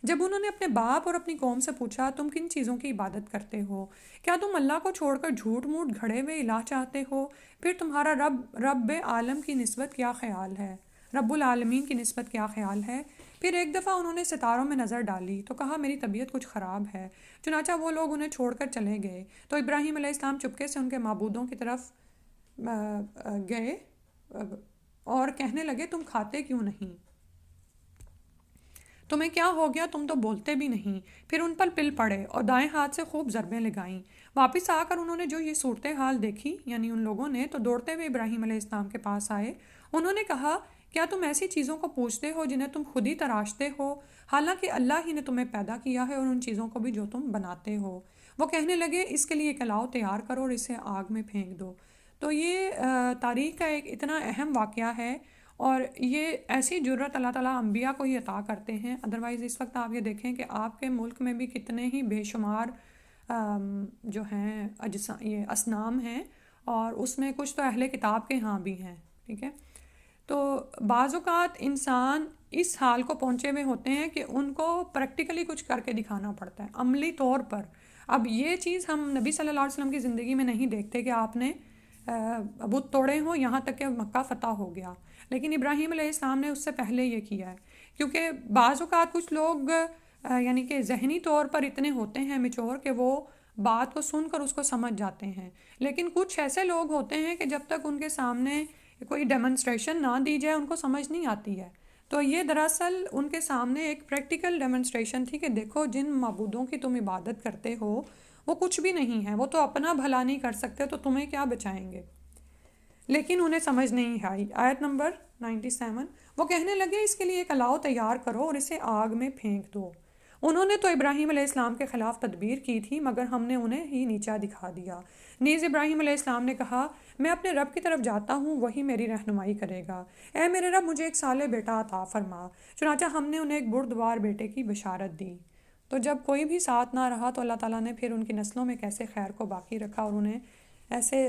جب انہوں نے اپنے باپ اور اپنی قوم سے پوچھا تم کن چیزوں کی عبادت کرتے ہو، کیا تم اللہ کو چھوڑ کر جھوٹ موٹ گھڑے ہوئے الہ چاہتے ہو، پھر تمہارا رب عالم کی نسبت کیا خیال ہے، رب العالمین کی نسبت کیا خیال ہے۔ پھر ایک دفعہ انہوں نے ستاروں میں نظر ڈالی تو کہا میری طبیعت کچھ خراب ہے، چنانچہ وہ لوگ انہیں چھوڑ کر چلے گئے، تو ابراہیم علیہ السلام چپکے سے ان کے معبودوں کی طرف گئے اور کہنے لگے تم کھاتے کیوں نہیں، تمہیں کیا ہو گیا، تم تو بولتے بھی نہیں۔ پھر ان پر پل پڑے اور دائیں ہاتھ سے خوب ضربیں لگائیں۔ واپس آ کر انہوں نے جو یہ صورتحال دیکھی، یعنی ان لوگوں نے، تو دوڑتے ہوئے ابراہیم علیہ السلام کے پاس آئے۔ انہوں نے کہا کیا تم ایسی چیزوں کو پوچھتے ہو جنہیں تم خود ہی تراشتے ہو، حالانکہ اللہ ہی نے تمہیں پیدا کیا ہے، اور ان چیزوں کو بھی جو تم بناتے ہو۔ وہ کہنے لگے اس کے لیے ایک الاؤ تیار کرو اور اسے آگ میں پھینک دو۔ تو یہ تاریخ کا ایک اتنا اہم واقعہ ہے، اور یہ ایسی جرت اللہ تعالیٰ انبیاء کو ہی عطا کرتے ہیں، ادروائز اس وقت آپ یہ دیکھیں کہ آپ کے ملک میں بھی کتنے ہی بے شمار جو ہیں یہ اصنام ہیں، اور اس میں کچھ تو اہل کتاب کے ہاں بھی ہیں۔ ٹھیک ہے، تو بعض اوقات انسان اس حال کو پہنچے ہوئے ہوتے ہیں کہ ان کو پریکٹیکلی کچھ کر کے دکھانا پڑتا ہے عملی طور پر۔ اب یہ چیز ہم نبی صلی اللہ علیہ وسلم کی زندگی میں نہیں دیکھتے کہ آپ نے بت توڑے ہوں یہاں تک کہ مکہ فتح ہو گیا، لیکن ابراہیم علیہ السلام نے اس سے پہلے یہ کیا ہے، کیونکہ بعض اوقات کچھ لوگ یعنی کہ ذہنی طور پر اتنے ہوتے ہیں میچور کہ وہ بات کو سن کر اس کو سمجھ جاتے ہیں، لیکن کچھ ایسے لوگ ہوتے ہیں کہ جب تک ان کے سامنے کوئی ڈیمونسٹریشن نہ دی جائے ان کو سمجھ نہیں آتی ہے. تو یہ دراصل ان کے سامنے ایک پریکٹیکل ڈیمونسٹریشن تھی کہ دیکھو جن معبودوں کی تم عبادت کرتے ہو وہ کچھ بھی نہیں ہے، وہ تو اپنا بھلا نہیں کر سکتے، تو تمہیں کیا بچائیں گے. لیکن انہیں سمجھ نہیں آئی. آیت نمبر 97، وہ کہنے لگے اس کے لیے ایک الاؤ تیار کرو اور اسے آگ میں پھینک دو. انہوں نے تو ابراہیم علیہ السلام کے خلاف تدبیر کی تھی مگر ہم نے انہیں ہی نیچا دکھا دیا. نیز ابراہیم علیہ السلام نے کہا میں اپنے رب کی طرف جاتا ہوں، وہی میری رہنمائی کرے گا. اے میرے رب مجھے ایک صالح بیٹا عطا فرما. چنانچہ ہم نے انہیں ایک بردبار بیٹے کی بشارت دی. تو جب کوئی بھی ساتھ نہ رہا تو اللہ تعالیٰ نے پھر ان کی نسلوں میں کیسے خیر کو باقی رکھا اور انہیں ایسے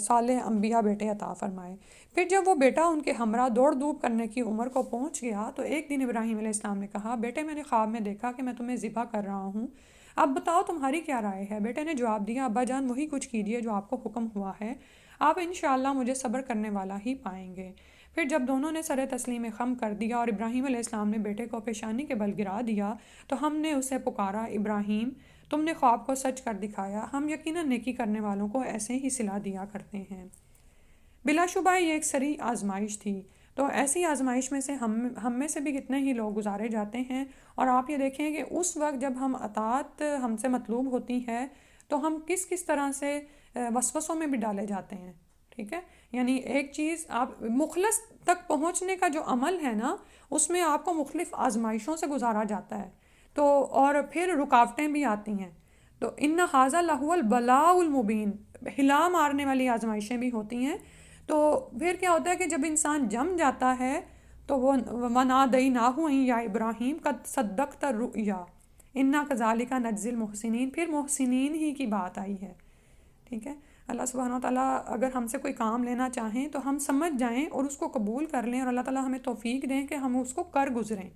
صالح انبیاء بیٹے عطا فرمائے. پھر جب وہ بیٹا ان کے ہمراہ دوڑ دھوپ کرنے کی عمر کو پہنچ گیا تو ایک دن ابراہیم علیہ السلام نے کہا بیٹے میں نے خواب میں دیکھا کہ میں تمہیں ذبح کر رہا ہوں، اب بتاؤ تمہاری کیا رائے ہے. بیٹے نے جواب دیا ابا جان وہی کچھ کیجیے جو آپ کو حکم ہوا ہے، آپ انشاءاللہ مجھے صبر کرنے والا ہی پائیں گے. پھر جب دونوں نے سر تسلیم خم کر دیا اور ابراہیم علیہ السلام نے بیٹے کو پیشانی کے بل گرا دیا تو ہم نے اسے پکارا ابراہیم تم نے خواب کو سچ کر دکھایا، ہم یقیناً نیکی کرنے والوں کو ایسے ہی صلہ دیا کرتے ہیں. بلا شبہ یہ ایک سری آزمائش تھی. تو ایسی آزمائش میں سے ہم میں سے بھی کتنے ہی لوگ گزارے جاتے ہیں. اور آپ یہ دیکھیں کہ اس وقت جب ہم اطاعت ہم سے مطلوب ہوتی ہے تو ہم کس کس طرح سے وسوسوں میں بھی ڈالے جاتے ہیں. ٹھیک ہے، یعنی ایک چیز آپ مخلص تک پہنچنے کا جو عمل ہے نا اس میں آپ کو مختلف آزمائشوں سے گزارا جاتا ہے تو اور پھر رکاوٹیں بھی آتی ہیں. تو ان ھذا لہو البلاء المبین، ہلا مارنے والی آزمائشیں بھی ہوتی ہیں. تو پھر کیا ہوتا ہے کہ جب انسان جم جاتا ہے تو وہ وَنَادَيْنَاهُ أَن يَا إِبْرَاهِيمُ قَدْ صَدَّقْتَ الرُّؤْيَا إِنَّا كَذَلِكَ نَجْزِي الْمُحْسِنِينَ. پھر محسنین ہی کی بات آئی ہے. ٹھیک ہے، اللہ سبحانہ و تعالیٰ اگر ہم سے کوئی کام لینا چاہیں تو ہم سمجھ جائیں اور اس کو قبول کر لیں اور اللہ تعالیٰ ہمیں توفیق دیں کہ ہم اس کو کر گزریں.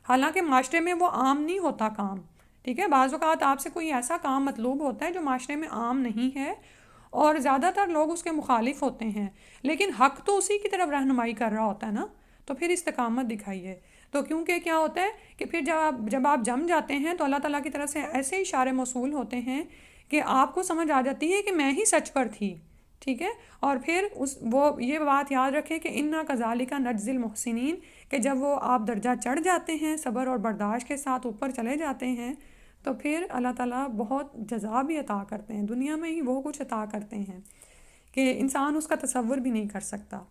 حالانکہ معاشرے میں وہ عام نہیں ہوتا کام. ٹھیک ہے، بعض اوقات آپ سے کوئی ایسا کام مطلوب ہوتا ہے جو معاشرے میں عام نہیں ہے اور زیادہ تر لوگ اس کے مخالف ہوتے ہیں، لیکن حق تو اسی کی طرف رہنمائی کر رہا ہوتا ہے نا. تو پھر استقامت دکھائیے. تو کیونکہ کیا ہوتا ہے کہ پھر جب آپ جم جاتے ہیں تو اللہ تعالیٰ کی طرف سے ایسے اشارے موصول ہوتے ہیں کہ آپ کو سمجھ آ جاتی ہے کہ میں ہی سچ پر تھی. ٹھیک ہے، اور پھر وہ یہ بات یاد رکھیں کہ انا کذالک نجزی المحسنین، کہ جب وہ آپ درجہ چڑھ جاتے ہیں صبر اور برداشت کے ساتھ اوپر چلے جاتے ہیں تو پھر اللہ تعالیٰ بہت جزا بھی عطا کرتے ہیں. دنیا میں ہی وہ کچھ عطا کرتے ہیں کہ انسان اس کا تصور بھی نہیں کر سکتا.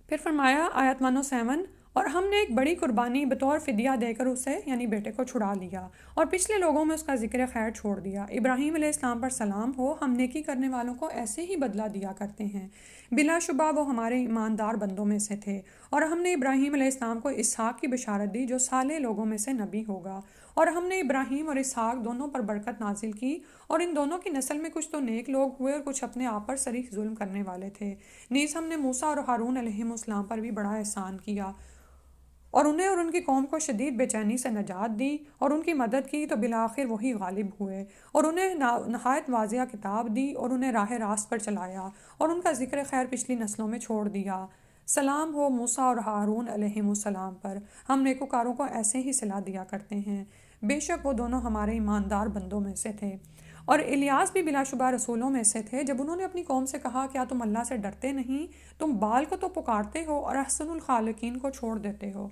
پھر فرمایا آیت 107، اور ہم نے ایک بڑی قربانی بطور فدیہ دے کر اسے یعنی بیٹے کو چھڑا لیا اور پچھلے لوگوں میں اس کا ذکر خیر چھوڑ دیا. ابراہیم علیہ السلام پر سلام ہو، ہم نیکی کرنے والوں کو ایسے ہی بدلہ دیا کرتے ہیں. بلا شبہ وہ ہمارے ایماندار بندوں میں سے تھے. اور ہم نے ابراہیم علیہ السلام کو اسحاق کی بشارت دی جو صالح لوگوں میں سے نبی ہوگا. اور ہم نے ابراہیم اور اسحاق دونوں پر برکت نازل کی اور ان دونوں کی نسل میں کچھ تو نیک لوگ ہوئے اور کچھ اپنے آپ پر صریح ظلم کرنے والے تھے. نیز ہم نے موسیٰ اور ہارون علیہم السلام پر بھی بڑا احسان کیا اور انہیں اور ان کی قوم کو شدید بے چینی سے نجات دی اور ان کی مدد کی تو بالآخر وہی غالب ہوئے اور انہیں نہایت واضح کتاب دی اور انہیں راہ راست پر چلایا اور ان کا ذکر خیر پچھلی نسلوں میں چھوڑ دیا. سلام ہو موسیٰ اور ہارون علیہم السلام پر، ہم نیکوکاروں کو ایسے ہی صلہ دیا کرتے ہیں، بے شک وہ دونوں ہمارے ایماندار بندوں میں سے تھے. اور الیاس بھی بلا شبہ رسولوں میں سے تھے. جب انہوں نے اپنی قوم سے کہا کیا تم اللہ سے ڈرتے نہیں، تم بال کو تو پکارتے ہو اور احسن الخالقین کو چھوڑ دیتے ہو.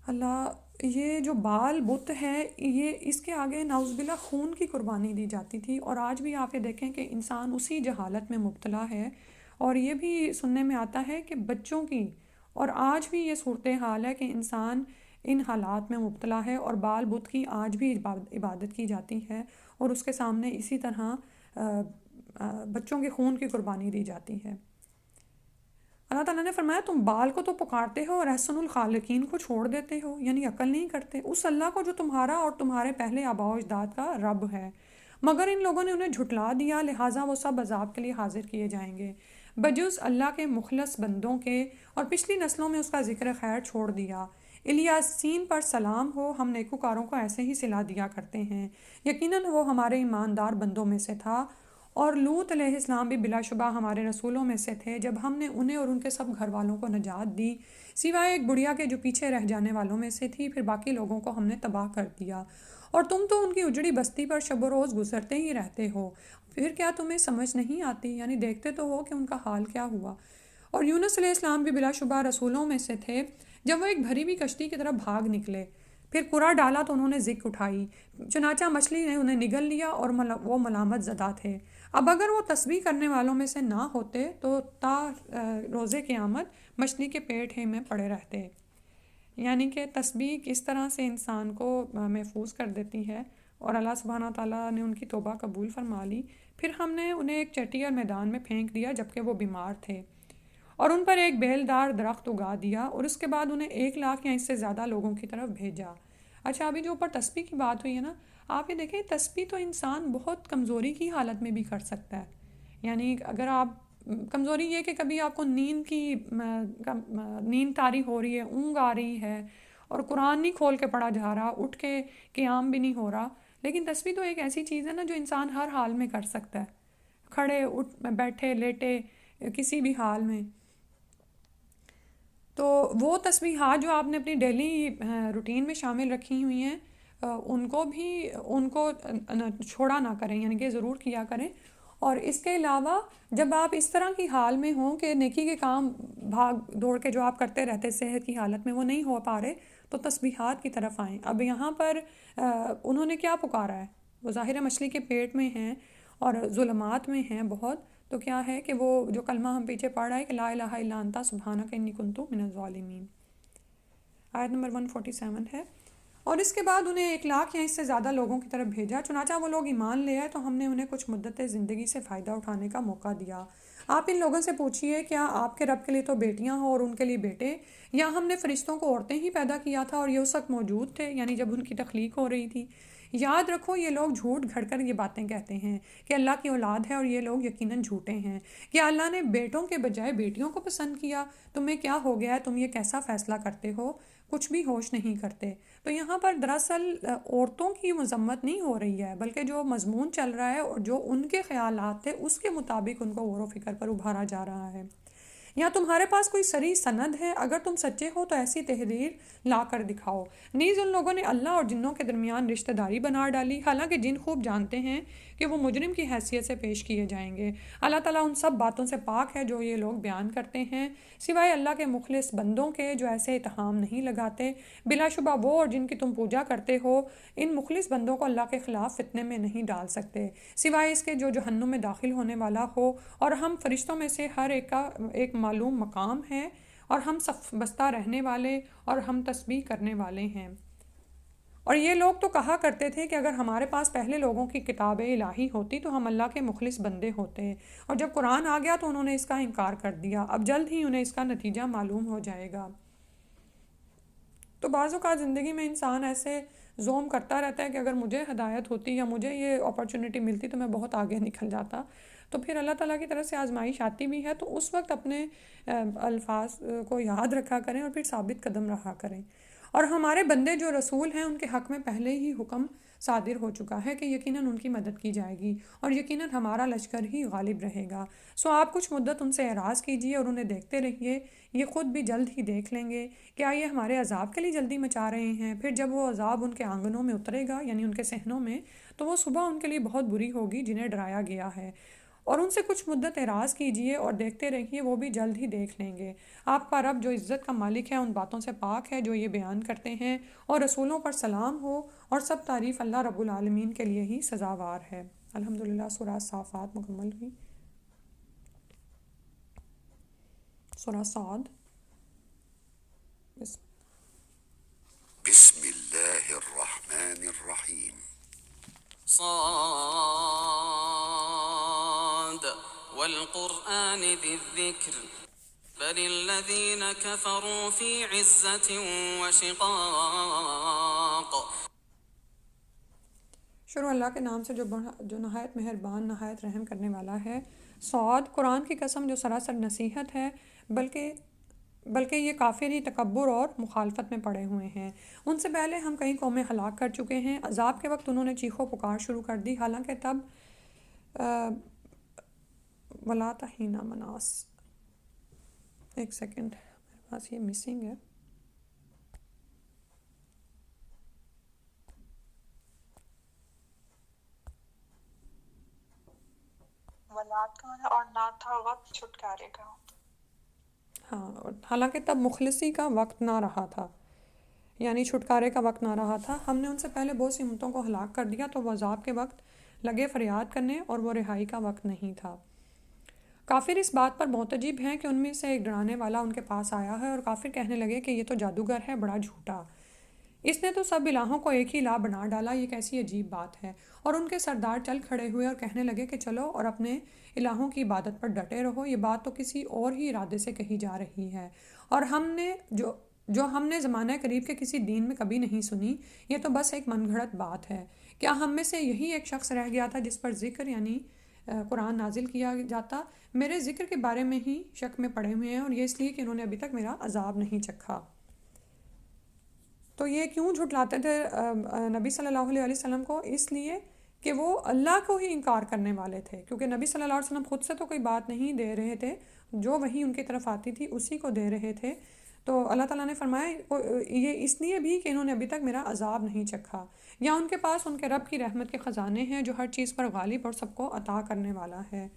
اللہ، یہ جو بال بت ہے یہ اس کے آگے نعوذ باللہ خون کی قربانی دی جاتی تھی. اور آج بھی آپ یہ دیکھیں کہ انسان اسی جہالت میں مبتلا ہے. اور یہ بھی سننے میں آتا ہے کہ بچوں کی، اور آج بھی یہ صورتحال ہے کہ انسان ان حالات میں مبتلا ہے اور بال بت کی آج بھی عبادت کی جاتی ہے اور اس کے سامنے اسی طرح بچوں کے خون کی قربانی دی جاتی ہے. اللہ تعالیٰ نے فرمایا تم بال کو تو پکارتے ہو اور احسن الخالقین کو چھوڑ دیتے ہو، یعنی عقل نہیں کرتے اس اللہ کو جو تمہارا اور تمہارے پہلے آباء و اجداد کا رب ہے. مگر ان لوگوں نے انہیں جھٹلا دیا، لہٰذا وہ سب عذاب کے لیے حاضر کیے جائیں گے بجز اللہ کے مخلص بندوں کے، اور پچھلی نسلوں میں اس کا ذکر خیر چھوڑ دیا. الیاسین پر سلام ہو، ہم نیکوکاروں کو ایسے ہی صلہ دیا کرتے ہیں، یقیناً وہ ہمارے ایماندار بندوں میں سے تھا. اور لوط علیہ السلام بھی بلا شبہ ہمارے رسولوں میں سے تھے جب ہم نے انہیں اور ان کے سب گھر والوں کو نجات دی سوائے ایک بڑھیا کے جو پیچھے رہ جانے والوں میں سے تھی، پھر باقی لوگوں کو ہم نے تباہ کر دیا. اور تم تو ان کی اجڑی بستی پر شب و روز گزرتے ہی رہتے ہو، پھر کیا تمہیں سمجھ نہیں آتی؟ یعنی دیکھتے تو ہو کہ ان کا حال کیا ہوا۔ اور یونس علیہ السلام بھی بلا شبہ رسولوں میں سے تھے۔ جب وہ ایک بھری ہوئی کشتی کی طرف بھاگ نکلے، پھر قرا ڈالا تو انہوں نے ذکر اٹھائی، چنانچہ مچھلی نے انہیں نگل لیا اور وہ ملامت زدہ تھے۔ اب اگر وہ تسبیح کرنے والوں میں سے نہ ہوتے تو تا روز قیامت مچھلی کے پیٹ ہی میں پڑے رہتے۔ یعنی کہ تسبیح کس طرح سے انسان کو محفوظ کر دیتی ہے، اور اللہ سبحانہ تعالیٰ نے ان کی توبہ قبول فرما لی۔ پھر ہم نے انہیں ایک چٹی اور میدان میں پھینک دیا جبکہ وہ بیمار تھے، اور ان پر ایک بیلدار درخت اگا دیا، اور اس کے بعد انہیں 1,00,000 یا اس سے زیادہ لوگوں کی طرف بھیجا۔ اچھا، ابھی جو اوپر تسبیح کی بات ہوئی ہے نا، آپ یہ دیکھیں تسبیح تو انسان بہت کمزوری کی حالت میں بھی کر سکتا ہے۔ یعنی اگر آپ کمزوری یہ کہ کبھی آپ کو نیند طاری ہو رہی ہے، اونگ آ رہی ہے، اور قرآن نہیں کھول کے پڑھا جا رہا، اٹھ کے قیام بھی نہیں ہو رہا، لیکن تسبیح تو ایک ایسی چیز ہے نا جو انسان ہر حال میں کر سکتا ہے، کھڑے اٹھ بیٹھے لیٹے کسی بھی حال میں۔ تو وہ تسبیحات جو آپ نے اپنی ڈیلی روٹین میں شامل رکھی ہوئی ہیں، ان کو چھوڑا نہ کریں، یعنی کہ ضرور کیا کریں۔ اور اس کے علاوہ جب آپ اس طرح کی حال میں ہوں کہ نیکی کے کام بھاگ دوڑ کے جو آپ کرتے رہتے صحت کی حالت میں وہ نہیں ہو پا رہے، تو تسبیحات کی طرف آئیں۔ اب یہاں پر انہوں نے کیا پکارا ہے؟ وہ ظاہر مچھلی کے پیٹ میں ہیں اور ظلمات میں ہیں بہت، تو کیا ہے کہ وہ جو کلمہ ہم پیچھے پڑھ رہا ہے کہ لا الہ الا انت سبحانک انی کنت من الظالمین، آیت نمبر 147 ہے۔ اور اس کے بعد انہیں 1,00,000 یا اس سے زیادہ لوگوں کی طرف بھیجا، چنانچہ وہ لوگ ایمان لے آئے تو ہم نے انہیں کچھ مدت زندگی سے فائدہ اٹھانے کا موقع دیا۔ آپ ان لوگوں سے پوچھئے کیا آپ کے رب کے لیے تو بیٹیاں ہوں اور ان کے لیے بیٹے، یا ہم نے فرشتوں کو عورتیں ہی پیدا کیا تھا اور یہ اس وقت موجود تھے، یعنی جب ان کی تخلیق ہو رہی تھی؟ یاد رکھو یہ لوگ جھوٹ گھڑ کر یہ باتیں کہتے ہیں کہ اللہ کی اولاد ہے، اور یہ لوگ یقیناً جھوٹے ہیں۔ کیا اللہ نے بیٹوں کے بجائے بیٹیوں کو پسند کیا؟ تمہیں کیا ہو گیا ہے؟ تم یہ کیسا فیصلہ کرتے ہو؟ کچھ بھی ہوش نہیں کرتے۔ تو یہاں پر دراصل عورتوں کی مذمت نہیں ہو رہی ہے، بلکہ جو مضمون چل رہا ہے اور جو ان کے خیالات تھے اس کے مطابق ان کو غور و فکر پر ابھارا جا رہا ہے۔ یا تمہارے پاس کوئی صریح سند ہے؟ اگر تم سچے ہو تو ایسی تحریر لا کر دکھاؤ۔ نیز ان لوگوں نے اللہ اور جنوں کے درمیان رشتہ داری بنا ڈالی، حالانکہ جن خوب جانتے ہیں کہ وہ مجرم کی حیثیت سے پیش کیے جائیں گے۔ اللہ تعالیٰ ان سب باتوں سے پاک ہے جو یہ لوگ بیان کرتے ہیں، سوائے اللہ کے مخلص بندوں کے جو ایسے اتہام نہیں لگاتے۔ بلا شبہ وہ اور جن کی تم پوجا کرتے ہو ان مخلص بندوں کو اللہ کے خلاف فتنے میں نہیں ڈال سکتے، سوائے اس کے جو جہنم میں داخل ہونے والا ہو۔ اور ہم فرشتوں میں سے ہر ایک کا ایک معلوم مقام ہے، اور ہم صف بستہ رہنے والے اور ہم تسبیح کرنے والے ہیں۔ اور یہ لوگ تو کہا کرتے تھے کہ اگر ہمارے پاس پہلے لوگوں کی کتاب الہی ہوتی تو ہم اللہ کے مخلص بندے ہوتے، اور جب قرآن آ گیا تو انہوں نے اس کا انکار کر دیا، اب جلد ہی انہیں اس کا نتیجہ معلوم ہو جائے گا۔ تو بعض اوقات زندگی میں انسان ایسے زوم کرتا رہتا ہے کہ اگر مجھے ہدایت ہوتی یا مجھے یہ اپرچونٹی ملتی تو میں بہت آگے نکل جاتا، تو پھر اللہ تعالیٰ کی طرف سے آزمائش آتی بھی ہے تو اس وقت اپنے الفاظ کو یاد رکھا کریں اور پھر ثابت قدم رہا کریں۔ اور ہمارے بندے جو رسول ہیں ان کے حق میں پہلے ہی حکم صادر ہو چکا ہے کہ یقیناً ان کی مدد کی جائے گی اور یقیناً ہمارا لشکر ہی غالب رہے گا۔ سو آپ کچھ مدت ان سے اعراض کیجئے اور انہیں دیکھتے رہیے، یہ خود بھی جلد ہی دیکھ لیں گے۔ کیا یہ ہمارے عذاب کے لیے جلدی مچا رہے ہیں؟ پھر جب وہ عذاب ان کے آنگنوں میں اترے گا، یعنی ان کے صحنوں میں، تو وہ صبح ان کے لیے بہت بری ہوگی جنہیں ڈرایا گیا ہے۔ اور ان سے کچھ مدت اعراض کیجئے اور دیکھتے رہیے، وہ بھی جلد ہی دیکھ لیں گے۔ آپ کا رب جو عزت کا مالک ہے ان باتوں سے پاک ہے جو یہ بیان کرتے ہیں، اور رسولوں پر سلام ہو، اور سب تعریف اللہ رب العالمین کے لیے ہی سزاوار ہے۔ الحمدللہ۔ سورہ صافات مکمل ہوئی۔ سورہ صاد۔ بسم اللہ الرحمن الرحیم۔ صاد والقرآن ذی الذکر بل الذین کفروا فی عزة وشقاق۔ شروع اللہ کے نام سے جو نہایت مہربان نہایت رحم کرنے والا ہے۔ صاد، قرآن کی قسم جو سراسر نصیحت ہے، بلکہ یہ کافر ہی تکبر اور مخالفت میں پڑے ہوئے ہیں۔ ان سے پہلے ہم کئی قومیں ہلاک کر چکے ہیں، عذاب کے وقت انہوں نے چیخ و پکار شروع کر دی، حالانکہ تب ولا تہین مناس، ایک سیکنڈ میرے پاس یہ مسنگ ہے۔ ولاد کا مطلب اور نہ تھا وقت چھٹکارے کا. ہاں، حالانکہ تب مخلصی کا وقت نہ رہا تھا، یعنی چھٹکارے کا وقت نہ رہا تھا. ہم نے ان سے پہلے بہت سی امتوں کو ہلاک کر دیا تو وہ عذاب کے وقت لگے فریاد کرنے، اور وہ رہائی کا وقت نہیں تھا. کافر اس بات پر معتجب ہیں کہ ان میں سے ایک ڈرانے والا ان کے پاس آیا ہے، اور کافر کہنے لگے کہ یہ تو جادوگر ہے، بڑا جھوٹا. اس نے تو سب الہوں کو ایک ہی الہ بنا ڈالا، یہ کیسی عجیب بات ہے. اور ان کے سردار چل کھڑے ہوئے اور کہنے لگے کہ چلو اور اپنے الہوں کی عبادت پر ڈٹے رہو، یہ بات تو کسی اور ہی ارادے سے کہی جا رہی ہے، اور ہم نے زمانہ قریب کے کسی دین میں کبھی نہیں سنی. یہ تو بس ایک من گھڑت بات ہے. کیا ہم میں سے یہی ایک شخص رہ گیا تھا جس پر ذکر یعنی قرآن نازل کیا جاتا؟ میرے ذکر کے بارے میں ہی شک میں پڑے ہوئے ہیں، اور یہ اس لیے کہ انہوں نے ابھی تک میرا عذاب نہیں چکھا. تو یہ کیوں جھٹلاتے تھے نبی صلی اللہ علیہ وسلم کو؟ اس لیے کہ وہ اللہ کو ہی انکار کرنے والے تھے، کیونکہ نبی صلی اللہ علیہ وسلم خود سے تو کوئی بات نہیں دے رہے تھے، جو وحی ان کی طرف آتی تھی اسی کو دے رہے تھے. تو اللہ تعالیٰ نے فرمایا یہ اس لیے بھی کہ انہوں نے ابھی تک میرا عذاب نہیں چکھا، یا ان کے پاس ان کے رب کی رحمت کے خزانے ہیں جو ہر چیز پر غالب اور سب کو عطا کرنے والا ہے،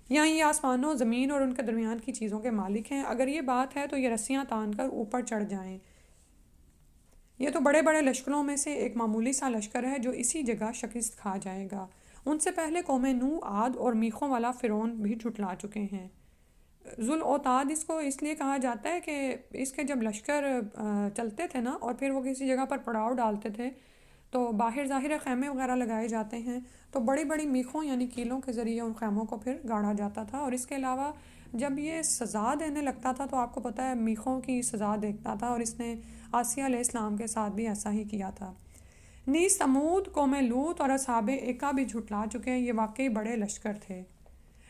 یا یہ آسمانوں زمین اور ان کے درمیان کی چیزوں کے مالک ہیں. اگر یہ بات ہے تو یہ رسیاں تان کر اوپر چڑھ جائیں. یہ تو بڑے بڑے لشکروں میں سے ایک معمولی سا لشکر ہے جو اسی جگہ شکست کھا جائے گا. ان سے پہلے قوم نوح، عاد اور میخوں والا فرعون بھی جھٹلا چکے ہیں. ذوالأوتاد اس کو اس لیے کہا جاتا ہے کہ اس کے جب لشکر چلتے تھے نا اور پھر وہ کسی جگہ پر پڑاؤ ڈالتے تھے تو باہر ظاہر خیمے وغیرہ لگائے جاتے ہیں، تو بڑی بڑی میخوں یعنی کیلوں کے ذریعے ان خیموں کو پھر گاڑا جاتا تھا. اور اس کے علاوہ جب یہ سزا دینے لگتا تھا تو آپ کو پتہ ہے میخوں کی سزا دیتا تھا، اور اس نے آسیہ علیہ السلام کے ساتھ بھی ایسا ہی کیا تھا. نیز ثمود، قوم لوط اور اصحاب ایکا بھی جھٹلا چکے ہیں. یہ واقعی بڑے لشکر تھے.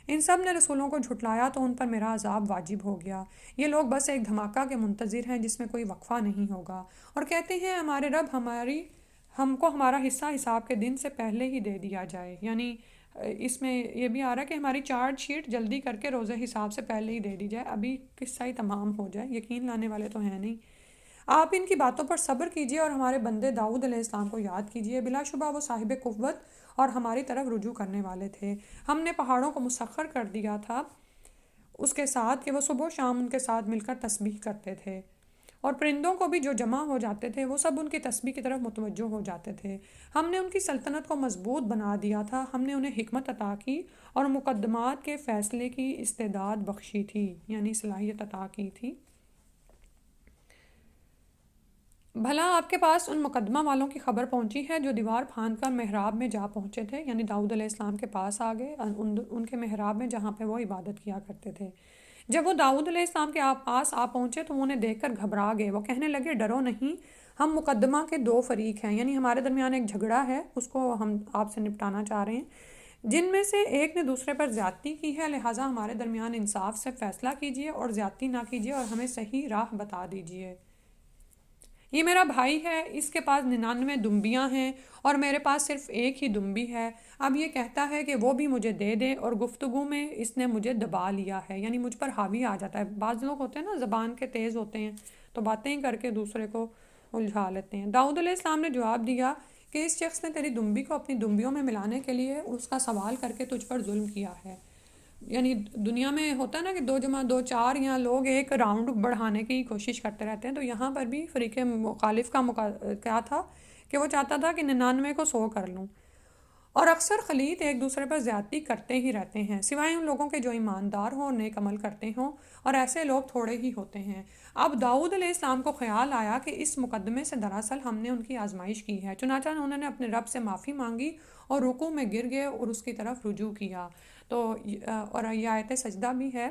ان سب نے رسولوں کو جھٹلایا تو ان پر میرا عذاب واجب ہو گیا. یہ لوگ بس ایک دھماکہ کے منتظر ہیں جس میں کوئی وقفہ نہیں ہوگا، اور کہتے ہیں ہمارے رب ہم کو ہمارا حصہ حساب کے دن سے پہلے ہی دے دیا جائے. یعنی اس میں یہ بھی آ رہا ہے کہ ہماری چارج شیٹ جلدی کر کے روزے حساب سے پہلے ہی دے دی جائے، ابھی قصہ ہی تمام ہو جائے. یقین لانے والے تو ہیں نہیں. آپ ان کی باتوں پر صبر کیجئے اور ہمارے بندے داؤد علیہ السلام کو یاد کیجئے. بلا شبہ وہ صاحب قوت اور ہماری طرف رجوع کرنے والے تھے. ہم نے پہاڑوں کو مسخر کر دیا تھا اس کے ساتھ کہ وہ صبح و شام ان کے ساتھ مل کر تسبیح کرتے تھے، اور پرندوں کو بھی جو جمع ہو جاتے تھے وہ سب ان کی تسبیح کی طرف متوجہ ہو جاتے تھے. ہم نے ان کی سلطنت کو مضبوط بنا دیا تھا. ہم نے انہیں حکمت عطا کی اور مقدمات کے فیصلے کی استعداد بخشی تھی، یعنی صلاحیت عطا کی تھی. بھلا آپ کے پاس ان مقدمہ والوں کی خبر پہنچی ہے جو دیوار پھاند کر محراب میں جا پہنچے تھے، یعنی داؤد علیہ السلام کے پاس آ گئے ان کے محراب میں جہاں پہ وہ عبادت کیا کرتے تھے. جب وہ داؤد علیہ السلام کے پاس آ پہنچے تو انہیں دیکھ کر گھبرا گئے. وہ کہنے لگے ڈرو نہیں، ہم مقدمہ کے دو فریق ہیں، یعنی ہمارے درمیان ایک جھگڑا ہے، اس کو ہم آپ سے نپٹانا چاہ رہے ہیں. جن میں سے ایک نے دوسرے پر زیادتی کی ہے، لہٰذا ہمارے درمیان انصاف سے فیصلہ کیجیے اور زیادتی نہ کیجیے اور ہمیں صحیح راہ بتا دیجیے. یہ میرا بھائی ہے، اس کے پاس 99 دمبیاں ہیں اور میرے پاس صرف ایک ہی دمبی ہے. اب یہ کہتا ہے کہ وہ بھی مجھے دے دے، اور گفتگو میں اس نے مجھے دبا لیا ہے، یعنی مجھ پر حاوی آ جاتا ہے. بعض لوگ ہوتے ہیں نا زبان کے تیز ہوتے ہیں تو باتیں کر کے دوسرے کو الجھا لیتے ہیں. داؤد علیہ السلام نے جواب دیا کہ اس شخص نے تیری دمبی کو اپنی دمبیوں میں ملانے کے لیے اس کا سوال کر کے تجھ پر ظلم کیا ہے. یعنی دنیا میں ہوتا ہے نا کہ 2 جمع 2 4 یا لوگ ایک راؤنڈ بڑھانے کی کوشش کرتے رہتے ہیں، تو یہاں پر بھی فریق مخالف کا کیا تھا کہ وہ چاہتا تھا کہ 99 کو 100 کر لوں. اور اکثر خلیط ایک دوسرے پر زیادتی کرتے ہی رہتے ہیں، سوائے ان لوگوں کے جو ایماندار ہوں اور نیک عمل کرتے ہوں، اور ایسے لوگ تھوڑے ہی ہوتے ہیں. اب داؤد علیہ السلام کو خیال آیا کہ اس مقدمے سے دراصل ہم نے ان کی آزمائش کی ہے، چنانچہ انہوں نے اپنے رب سے معافی مانگی اور رکوع میں گر گئے اور اس کی طرف رجوع کیا. تو اور یہ آیت سجدہ بھی ہے.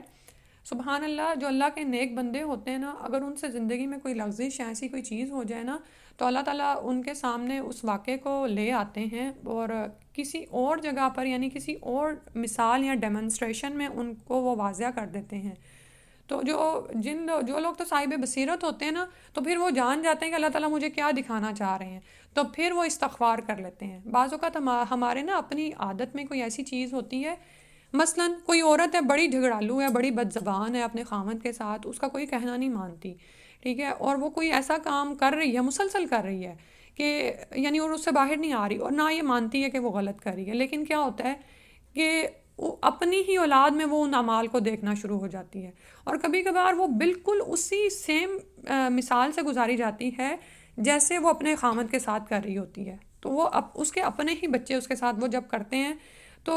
سبحان اللہ، جو اللہ کے نیک بندے ہوتے ہیں نا، اگر ان سے زندگی میں کوئی لغزش یا ایسی کوئی چیز ہو جائے نا تو اللہ تعالیٰ ان کے سامنے اس واقعے کو لے آتے ہیں اور کسی اور جگہ پر یعنی کسی اور مثال یا ڈیمونسٹریشن میں ان کو وہ واضح کر دیتے ہیں. تو جو لوگ تو صاحب بصیرت ہوتے ہیں نا، تو پھر وہ جان جاتے ہیں کہ اللہ تعالیٰ مجھے کیا دکھانا چاہ رہے ہیں، تو پھر وہ استغفار کر لیتے ہیں. بعض اوقات ہمارے نا اپنی عادت میں کوئی ایسی چیز ہوتی ہے، مثلاً کوئی عورت ہے بڑی جھگڑالو ہے، بڑی بد زبان ہے اپنے خاوند کے ساتھ، اس کا کوئی کہنا نہیں مانتی، ٹھیک ہے، اور وہ کوئی ایسا کام کر رہی ہے، مسلسل کر رہی ہے کہ یعنی اور اس سے باہر نہیں آ رہی اور نہ یہ مانتی ہے کہ وہ غلط کر رہی ہے. لیکن کیا ہوتا ہے کہ اپنی ہی اولاد میں وہ ان اعمال کو دیکھنا شروع ہو جاتی ہے، اور کبھی کبھار وہ بالکل اسی سیم مثال سے گزاری جاتی ہے جیسے وہ اپنے خامد کے ساتھ کر رہی ہوتی ہے. تو وہ اس کے اپنے ہی بچے اس کے ساتھ وہ جب کرتے ہیں تو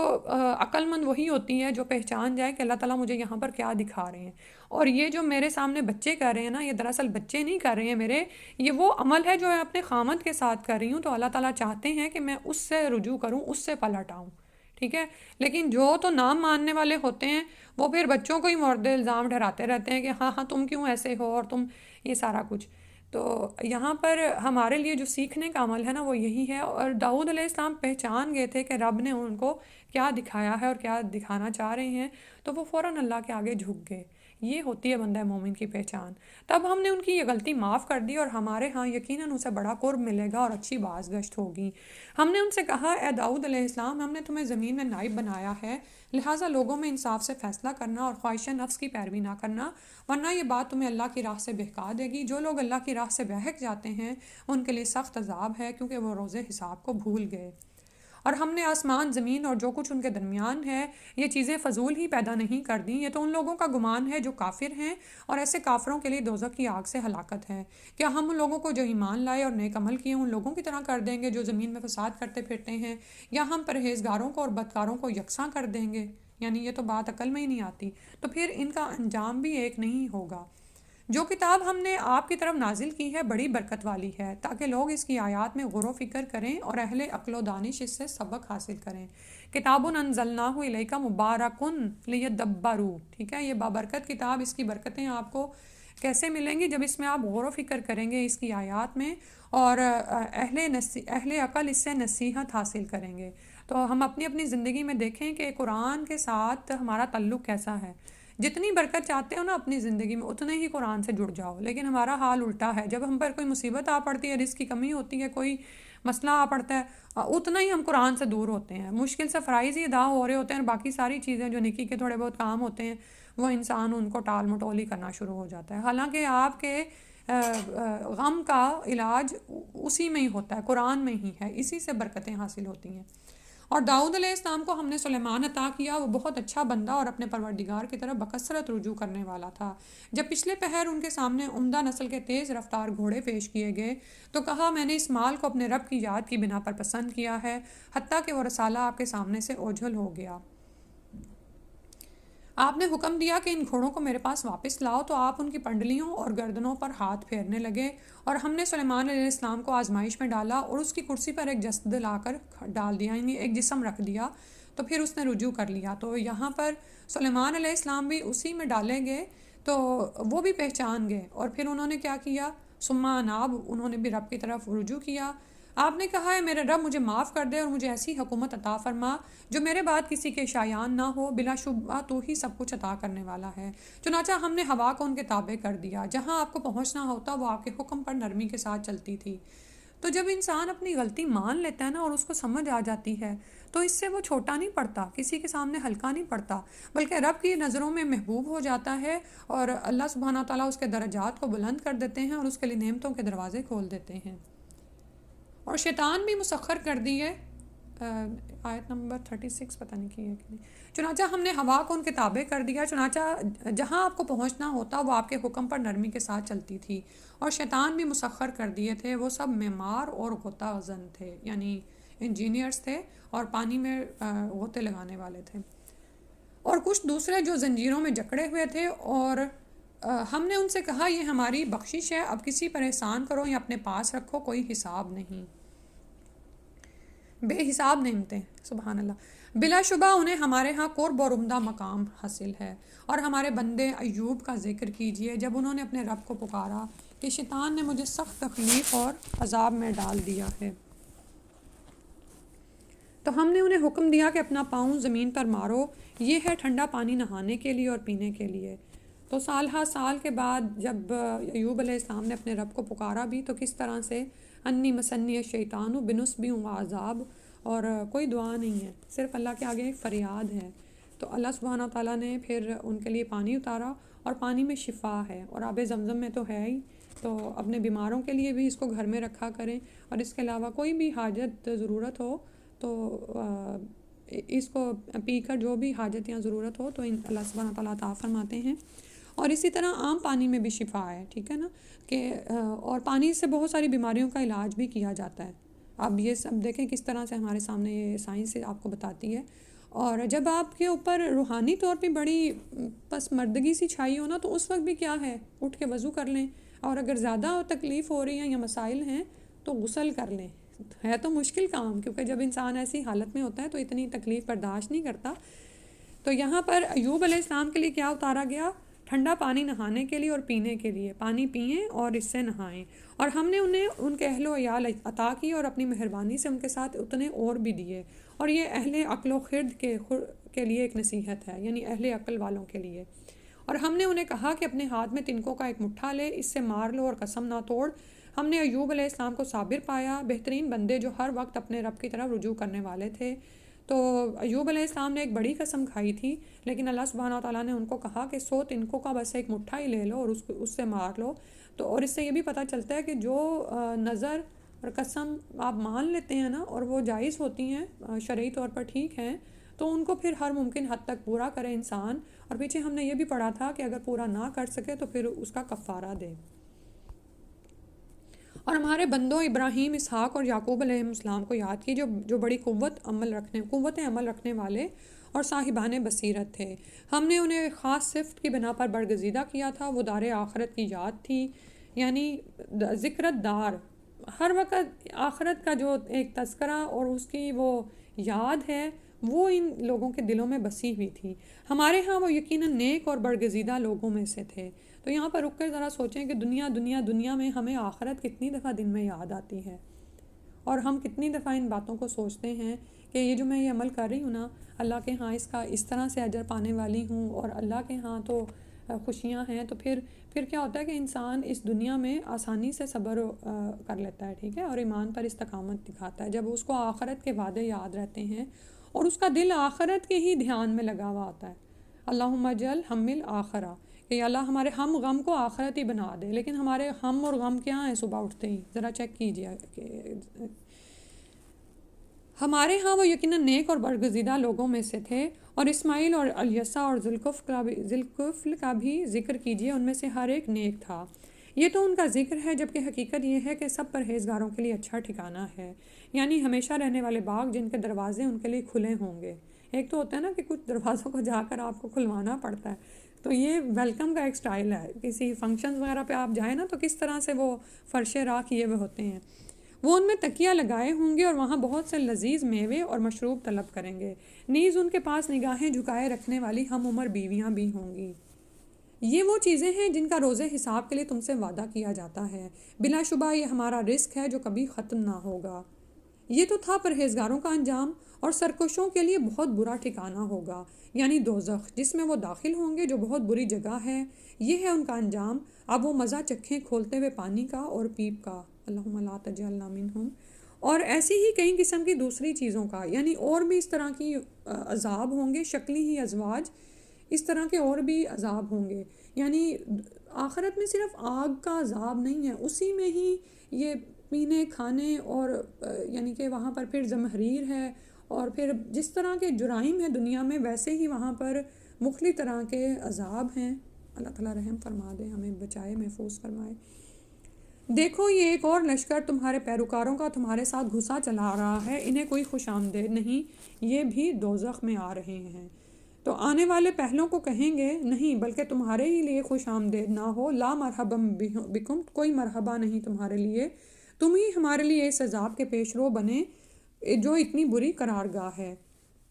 عقل مند وہی ہوتی ہے جو پہچان جائے کہ اللہ تعالیٰ مجھے یہاں پر کیا دکھا رہے ہیں، اور یہ جو میرے سامنے بچے کر رہے ہیں نا، یہ دراصل بچے نہیں کر رہے ہیں میرے، یہ وہ عمل ہے جو میں اپنے خامد کے ساتھ کر رہی ہوں. تو اللہ تعالیٰ چاہتے ہیں کہ میں اس سے رجوع کروں، اس سے پلٹ آؤں. ٹھیک ہے، لیکن جو تو نام ماننے والے ہوتے ہیں وہ پھر بچوں کو ہی مورد الزام ٹھہراتے رہتے ہیں کہ ہاں ہاں تم کیوں ایسے ہو اور تم یہ سارا کچھ. تو یہاں پر ہمارے لیے جو سیکھنے کا عمل ہے نا وہ یہی ہے. اور داؤد علیہ السلام پہچان گئے تھے کہ رب نے ان کو کیا دکھایا ہے اور کیا دکھانا چاہ رہے ہیں، تو وہ فوراً اللہ کے آگے جھک گئے. یہ ہوتی ہے بندہ مومن کی پہچان. تب ہم نے ان کی یہ غلطی معاف کر دی، اور ہمارے ہاں یقیناً اسے بڑا قرب ملے گا اور اچھی بازگشت ہوگی. ہم نے ان سے کہا اے داؤد علیہ السلام، ہم نے تمہیں زمین میں نائب بنایا ہے، لہٰذا لوگوں میں انصاف سے فیصلہ کرنا اور خواہش نفس کی پیروی نہ کرنا، ورنہ یہ بات تمہیں اللہ کی راہ سے بہکا دے گی. جو لوگ اللہ کی راہ سے بہک جاتے ہیں ان کے لیے سخت عذاب ہے، کیونکہ وہ روز حساب کو بھول گئے. اور ہم نے آسمان، زمین اور جو کچھ ان کے درمیان ہے یہ چیزیں فضول ہی پیدا نہیں کر دیں. یہ تو ان لوگوں کا گمان ہے جو کافر ہیں، اور ایسے کافروں کے لیے دوزخ کی آگ سے ہلاکت ہے. کیا ہم ان لوگوں کو جو ایمان لائے اور نیک عمل کیے ان لوگوں کی طرح کر دیں گے جو زمین میں فساد کرتے پھرتے ہیں، یا ہم پرہیزگاروں کو اور بدکاروں کو یکساں کر دیں گے؟ یعنی یہ تو بات عقل میں ہی نہیں آتی. تو پھر ان کا انجام بھی ایک نہیں ہوگا. جو کتاب ہم نے آپ کی طرف نازل کی ہے بڑی برکت والی ہے، تاکہ لوگ اس کی آیات میں غور و فکر کریں اور اہل عقل و دانش اس سے سبق حاصل کریں. کتاب انزلناہ الیک مبارک لیدبروا. ٹھیک ہے، یہ بابرکت کتاب، اس کی برکتیں آپ کو کیسے ملیں گی؟ جب اس میں آپ غور و فکر کریں گے اس کی آیات میں، اور اہل عقل اس سے نصیحت حاصل کریں گے. تو ہم اپنی اپنی زندگی میں دیکھیں کہ قرآن کے ساتھ ہمارا تعلق کیسا ہے. جتنی برکت چاہتے ہو نا اپنی زندگی میں اتنے ہی قرآن سے جڑ جاؤ، لیکن ہمارا حال الٹا ہے. جب ہم پر کوئی مصیبت آ پڑتی ہے، رزق کی کمی ہوتی ہے، کوئی مسئلہ آ پڑتا ہے، اتنا ہی ہم قرآن سے دور ہوتے ہیں. مشکل سے فرائض ہی ادا ہو رہے ہوتے ہیں، اور باقی ساری چیزیں جو نیکی کے تھوڑے بہت کام ہوتے ہیں وہ انسان ان کو ٹال مٹول ہی کرنا شروع ہو جاتا ہے. حالانکہ آپ کے غم کا علاج اسی میں ہی ہوتا ہے، قرآن میں ہی ہے، اسی سے برکتیں حاصل ہوتی ہیں. اور داؤد علیہ السلام کو ہم نے سلیمان عطا کیا. وہ بہت اچھا بندہ اور اپنے پروردگار کی طرف بکثرت رجوع کرنے والا تھا. جب پچھلے پہر ان کے سامنے عمدہ نسل کے تیز رفتار گھوڑے پیش کیے گئے تو کہا میں نے اس مال کو اپنے رب کی یاد کی بنا پر پسند کیا ہے، حتیٰ کہ وہ رسالہ آپ کے سامنے سے اوجھل ہو گیا. آپ نے حکم دیا کہ ان گھوڑوں کو میرے پاس واپس لاؤ، تو آپ ان کی پنڈلیوں اور گردنوں پر ہاتھ پھیرنے لگے. اور ہم نے سلیمان علیہ السلام کو آزمائش میں ڈالا اور اس کی کرسی پر ایک جسد لا کر ڈال دیا، یعنی ایک جسم رکھ دیا، تو پھر اس نے رجوع کر لیا. تو یہاں پر سلیمان علیہ السلام بھی اسی میں ڈالے گئے تو وہ بھی پہچان گئے، اور پھر انہوں نے کیا کیا؟ ثم اناب، انہوں نے بھی رب کی طرف رجوع کیا. آپ نے کہا ہے میرے رب مجھے معاف کر دے اور مجھے ایسی حکومت عطا فرما جو میرے بعد کسی کے شایان نہ ہو، بلا شبہ تو ہی سب کچھ عطا کرنے والا ہے. چنانچہ ہم نے ہوا کو ان کے تابع کر دیا، جہاں آپ کو پہنچنا ہوتا وہ آپ کے حکم پر نرمی کے ساتھ چلتی تھی. تو جب انسان اپنی غلطی مان لیتا ہے نا اور اس کو سمجھ آ جاتی ہے تو اس سے وہ چھوٹا نہیں پڑتا، کسی کے سامنے ہلکا نہیں پڑتا، بلکہ رب کی نظروں میں محبوب ہو جاتا ہے، اور اللہ سبحانہ تعالیٰ اس کے درجات کو بلند کر دیتے ہیں اور اس کے لیے نعمتوں کے دروازے کھول دیتے ہیں. اور شیطان بھی مسخر کر دی ہے. آیت نمبر 36 پتہ نہیں کی ہے کہ نہیں. چنانچہ ہم نے ہوا کو ان کے تابع کر دیا، چنانچہ جہاں آپ کو پہنچنا ہوتا وہ آپ کے حکم پر نرمی کے ساتھ چلتی تھی. اور شیطان بھی مسخر کر دیے تھے، وہ سب معمار اور غوطہ زن تھے، یعنی انجینئرز تھے اور پانی میں غوطے لگانے والے تھے. اور کچھ دوسرے جو زنجیروں میں جکڑے ہوئے تھے، اور ہم نے ان سے کہا یہ ہماری بخشش ہے، اب کسی پر احسان کرو یا اپنے پاس رکھو، کوئی حساب نہیں. بے حساب نعمتیں، سبحان اللہ. بلا شبہ انہیں ہمارے ہاں قرب اور عمدہ مقام حاصل ہے. اور ہمارے بندے ایوب کا ذکر کیجئے جب انہوں نے اپنے رب کو پکارا کہ شیطان نے مجھے سخت تکلیف اور عذاب میں ڈال دیا ہے. تو ہم نے انہیں حکم دیا کہ اپنا پاؤں زمین پر مارو، یہ ہے ٹھنڈا پانی نہانے کے لیے اور پینے کے لیے. تو سال ہا سال کے بعد جب ایوب علیہ السلام نے اپنے رب کو پکارا بھی تو کس طرح سے انی مسنی شیطان بنصب و عذاب، اور کوئی دعا نہیں ہے، صرف اللہ کے آگے ایک فریاد ہے. تو اللہ سبحانہ تعالیٰ نے پھر ان کے لیے پانی اتارا، اور پانی میں شفا ہے، اور آب زمزم میں تو ہے ہی. تو اپنے بیماروں کے لیے بھی اس کو گھر میں رکھا کریں، اور اس کے علاوہ کوئی بھی حاجت ضرورت ہو تو اس کو پی کر جو بھی حاجت یا ضرورت ہو تو اللہ سبحانہ تعالیٰ عطا فرماتے ہیں. اور اسی طرح عام پانی میں بھی شفا ہے، ٹھیک ہے نا، کہ اور پانی سے بہت ساری بیماریوں کا علاج بھی کیا جاتا ہے. اب یہ سب دیکھیں کس طرح سے ہمارے سامنے یہ سائنس آپ کو بتاتی ہے. اور جب آپ کے اوپر روحانی طور پہ بڑی پسماندگی سی چھائی ہو نا تو اس وقت بھی کیا ہے، اٹھ کے وضو کر لیں، اور اگر زیادہ تکلیف ہو رہی ہیں یا مسائل ہیں تو غسل کر لیں. ہے تو مشکل کام، کیونکہ جب انسان ایسی حالت میں ہوتا ہے تو اتنی تکلیف برداشت نہیں کرتا. تو یہاں پر ایوب علیہ السلام کے لیے کیا اتارا گیا؟ ٹھنڈا پانی نہانے کے لیے اور پینے کے لیے. پانی پئیں اور اس سے نہائیں. اور ہم نے انہیں ان کے اہل و عیال عطا کی اور اپنی مہربانی سے ان کے ساتھ اتنے اور بھی دیے. اور یہ اہل عقل و خرد کے لیے ایک نصیحت ہے، یعنی اہل عقل والوں کے لیے. اور ہم نے انہیں کہا کہ اپنے ہاتھ میں تنکوں کا ایک مٹھا لے، اس سے مار لو اور قسم نہ توڑ. ہم نے ایوب علیہ السلام کو صابر پایا، بہترین بندے جو ہر وقت اپنے رب کی طرف رجوع کرنے والے تھے. تو ایوب علیہ السلام نے ایک بڑی قسم کھائی تھی، لیکن اللہ سبحانہ تعالیٰ نے ان کو کہا کہ 100 تنکوں کا بس ایک مٹھا ہی لے لو اور اس سے مار لو. تو اور اس سے یہ بھی پتہ چلتا ہے کہ جو نظر اور قسم آپ مان لیتے ہیں نا اور وہ جائز ہوتی ہیں، شرعی طور پر ٹھیک ہیں، تو ان کو پھر ہر ممکن حد تک پورا کرے انسان. اور پیچھے ہم نے یہ بھی پڑھا تھا کہ اگر پورا نہ کر سکے تو پھر اس کا کفارہ دے. اور ہمارے بندوں ابراہیم، اسحاق اور یعقوب علیہ السلام کو یاد کی، جو بڑی قوت عمل رکھنے والے اور صاحبان بصیرت تھے. ہم نے انہیں خاص صفت کی بنا پر برگزیدہ کیا تھا. وہ دار آخرت کی یاد تھی، یعنی ذکرت دار، ہر وقت آخرت کا جو ایک تذکرہ اور اس کی وہ یاد ہے وہ ان لوگوں کے دلوں میں بسی ہوئی تھی. ہمارے ہاں وہ یقیناً نیک اور برگزیدہ لوگوں میں سے تھے. تو یہاں پر رک کر ذرا سوچیں کہ دنیا میں ہمیں آخرت کتنی دفعہ دن میں یاد آتی ہے، اور ہم کتنی دفعہ ان باتوں کو سوچتے ہیں کہ یہ جو میں یہ عمل کر رہی ہوں نا، اللہ کے ہاں اس کا اس طرح سے اجر پانے والی ہوں اور اللہ کے ہاں تو خوشیاں ہیں. تو پھر کیا ہوتا ہے کہ انسان اس دنیا میں آسانی سے صبر کر لیتا ہے، ٹھیک ہے، اور ایمان پر استقامت دکھاتا ہے جب اس کو آخرت کے وعدے یاد رہتے ہیں اور اس کا دل آخرت کے ہی دھیان میں لگا ہوا ہوتا ہے. اللہم اجعل ہمل آخرہ، کہ اللہ ہمارے ہم غم کو آخرت ہی بنا دے. لیکن ہمارے ہم اور غم کیا ہیں؟ صبح اٹھتے ہی ذرا چیک کیجیے کہ ہمارے ہاں وہ یقیناً نیک اور برگزیدہ لوگوں میں سے تھے. اور اسماعیل اور الیسع اور ذوالکفل کا بھی ذکر کیجیے، ان میں سے ہر ایک نیک تھا. یہ تو ان کا ذکر ہے، جبکہ حقیقت یہ ہے کہ سب پرہیزگاروں کے لیے اچھا ٹھکانہ ہے، یعنی ہمیشہ رہنے والے باغ جن کے دروازے ان کے لیے کھلے ہوں گے. ایک تو ہوتا ہے نا کہ کچھ دروازوں کو جا کر آپ کو کھلوانا پڑتا ہے، تو یہ ویلکم کا ایک سٹائل ہے. کسی فنکشنز وغیرہ پہ آپ جائیں نا تو کس طرح سے وہ فرش راہ کیے ہوئے ہوتے ہیں. وہ ان میں تکیہ لگائے ہوں گے اور وہاں بہت سے لذیذ میوے اور مشروب طلب کریں گے. نیز ان کے پاس نگاہیں جھکائے رکھنے والی ہم عمر بیویاں بھی ہوں گی. یہ وہ چیزیں ہیں جن کا روز حساب کے لیے تم سے وعدہ کیا جاتا ہے. بلا شبہ یہ ہمارا رزق ہے جو کبھی ختم نہ ہوگا. یہ تو تھا پرہیزگاروں کا انجام، اور سرکشوں کے لیے بہت برا ٹھکانہ ہوگا، یعنی دوزخ، جس میں وہ داخل ہوں گے، جو بہت بری جگہ ہے. یہ ہے ان کا انجام. اب وہ مزہ چکھیں کھولتے ہوئے پانی کا اور پیپ کا. اللہم لا تجعلنا منہم. اور ایسی ہی کئی قسم کی دوسری چیزوں کا، یعنی اور بھی اس طرح کی عذاب ہوں گے، شکلی ہی ازواج، اس طرح کے اور بھی عذاب ہوں گے. یعنی آخرت میں صرف آگ کا عذاب نہیں ہے، اسی میں ہی یہ پینے کھانے اور یعنی کہ وہاں پر پھر زمہریر ہے، اور پھر جس طرح کے جرائم ہیں دنیا میں ویسے ہی وہاں پر مختلف طرح کے عذاب ہیں. اللہ تعالیٰ رحم فرما دے، ہمیں بچائے، محفوظ فرمائے. دیکھو یہ ایک اور لشکر تمہارے پیروکاروں کا تمہارے ساتھ گھسا چلا رہا ہے، انہیں کوئی خوش آمدید نہیں، یہ بھی دوزخ میں آ رہے ہیں. تو آنے والے پہلوں کو کہیں گے نہیں بلکہ تمہارے ہی لیے خوش آمدید نہ ہو. لا مرحبا بکم، کوئی مرحبا نہیں تمہارے لیے، تم ہی ہمارے لیے اس عذاب کے پیش رو بنے جو اتنی بری قرارگاہ ہے.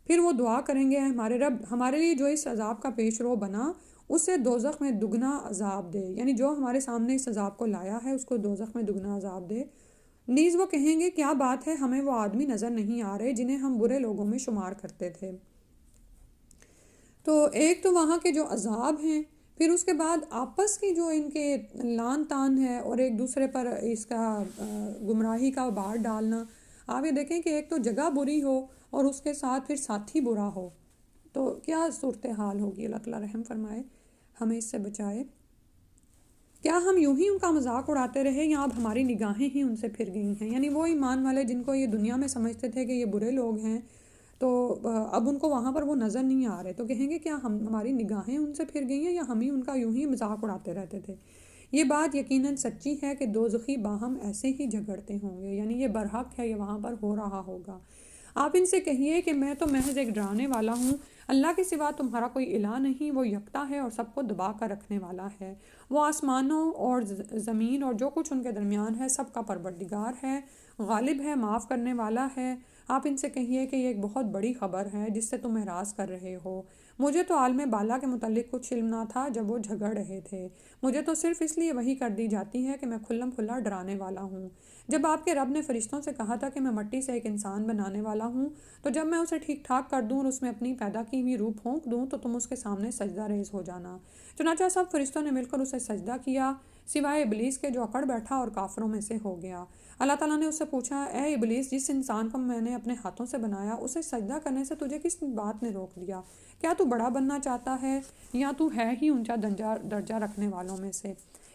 پھر وہ دعا کریں گے، ہمارے رب ہمارے لیے جو اس عذاب کا پیش رو بنا اسے دوزخ میں دگنا عذاب دے، یعنی جو ہمارے سامنے اس عذاب کو لایا ہے اس کو دوزخ میں دگنا عذاب دے. نیز وہ کہیں گے کیا بات ہے، ہمیں وہ آدمی نظر نہیں آ رہے جنہیں ہم برے لوگوں میں شمار کرتے تھے. تو ایک تو وہاں کے جو عذاب ہیں، پھر اس کے بعد آپس کی جو ان کے لان تان ہے اور ایک دوسرے پر اس کا گمراہی کا بار ڈالنا. آپ یہ دیکھیں کہ ایک تو جگہ بری ہو اور اس کے ساتھ پھر ساتھی برا ہو، تو کیا صورتحال ہوگی. اللہ تعالیٰ رحم فرمائے، ہمیں اس سے بچائے. کیا ہم یوں ہی ان کا مذاق اڑاتے رہے یا اب ہماری نگاہیں ہی ان سے پھر گئی ہیں؟ یعنی وہ ایمان والے جن کو یہ دنیا میں سمجھتے تھے کہ یہ برے لوگ ہیں، تو اب ان کو وہاں پر وہ نظر نہیں آ رہے، تو کہیں گے کیا ہماری نگاہیں ان سے پھر گئی ہیں یا ہم ہی ان کا یوں ہی مذاق اڑاتے رہتے تھے۔ یہ بات یقیناً سچی ہے کہ دوزخی باہم ایسے ہی جھگڑتے ہوں گے، یعنی یہ برحق ہے، یہ وہاں پر ہو رہا ہوگا۔ آپ ان سے کہیے کہ میں تو محض ایک ڈرانے والا ہوں، اللہ کے سوا تمہارا کوئی الہ نہیں، وہ یکتا ہے اور سب کو دبا کر رکھنے والا ہے، وہ آسمانوں اور زمین اور جو کچھ ان کے درمیان ہے سب کا پروردگار ہے، غالب ہے، معاف کرنے والا ہے۔ آپ ان سے کہیے کہ یہ ایک بہت بڑی خبر ہے جس سے تم اعراض کر رہے ہو۔ مجھے تو عالم بالا کے متعلق کچھ علم نہ تھا جب وہ جھگڑ رہے تھے، مجھے تو صرف اس لیے وحی کر دی جاتی ہے کہ میں کھلم کھلا ڈرانے والا ہوں۔ جب آپ کے رب نے فرشتوں سے کہا تھا کہ میں مٹی سے ایک انسان بنانے والا ہوں، تو جب میں اسے ٹھیک ٹھاک کر دوں اور اس میں اپنی پیدا کی ہوئی روح پھونک دوں تو تم اس کے سامنے سجدہ ریز ہو جانا۔ چنانچہ سب فرشتوں نے مل کر اسے سجدہ کیا سوائے ابلیس کے جو اکڑ بیٹھا اور کافروں میں سے ہو گیا۔ اللہ تعالیٰ نے اس سے پوچھا، اے ابلیس، جس انسان کو میں نے اپنے ہاتھوں سے بنایا اسے سجدہ کرنے سے تجھے کس بات نے روک دیا؟ کیا تو بڑا بننا چاہتا ہے یا تو ہے ہی اونچا درجہ رکھنے والوں میں سے؟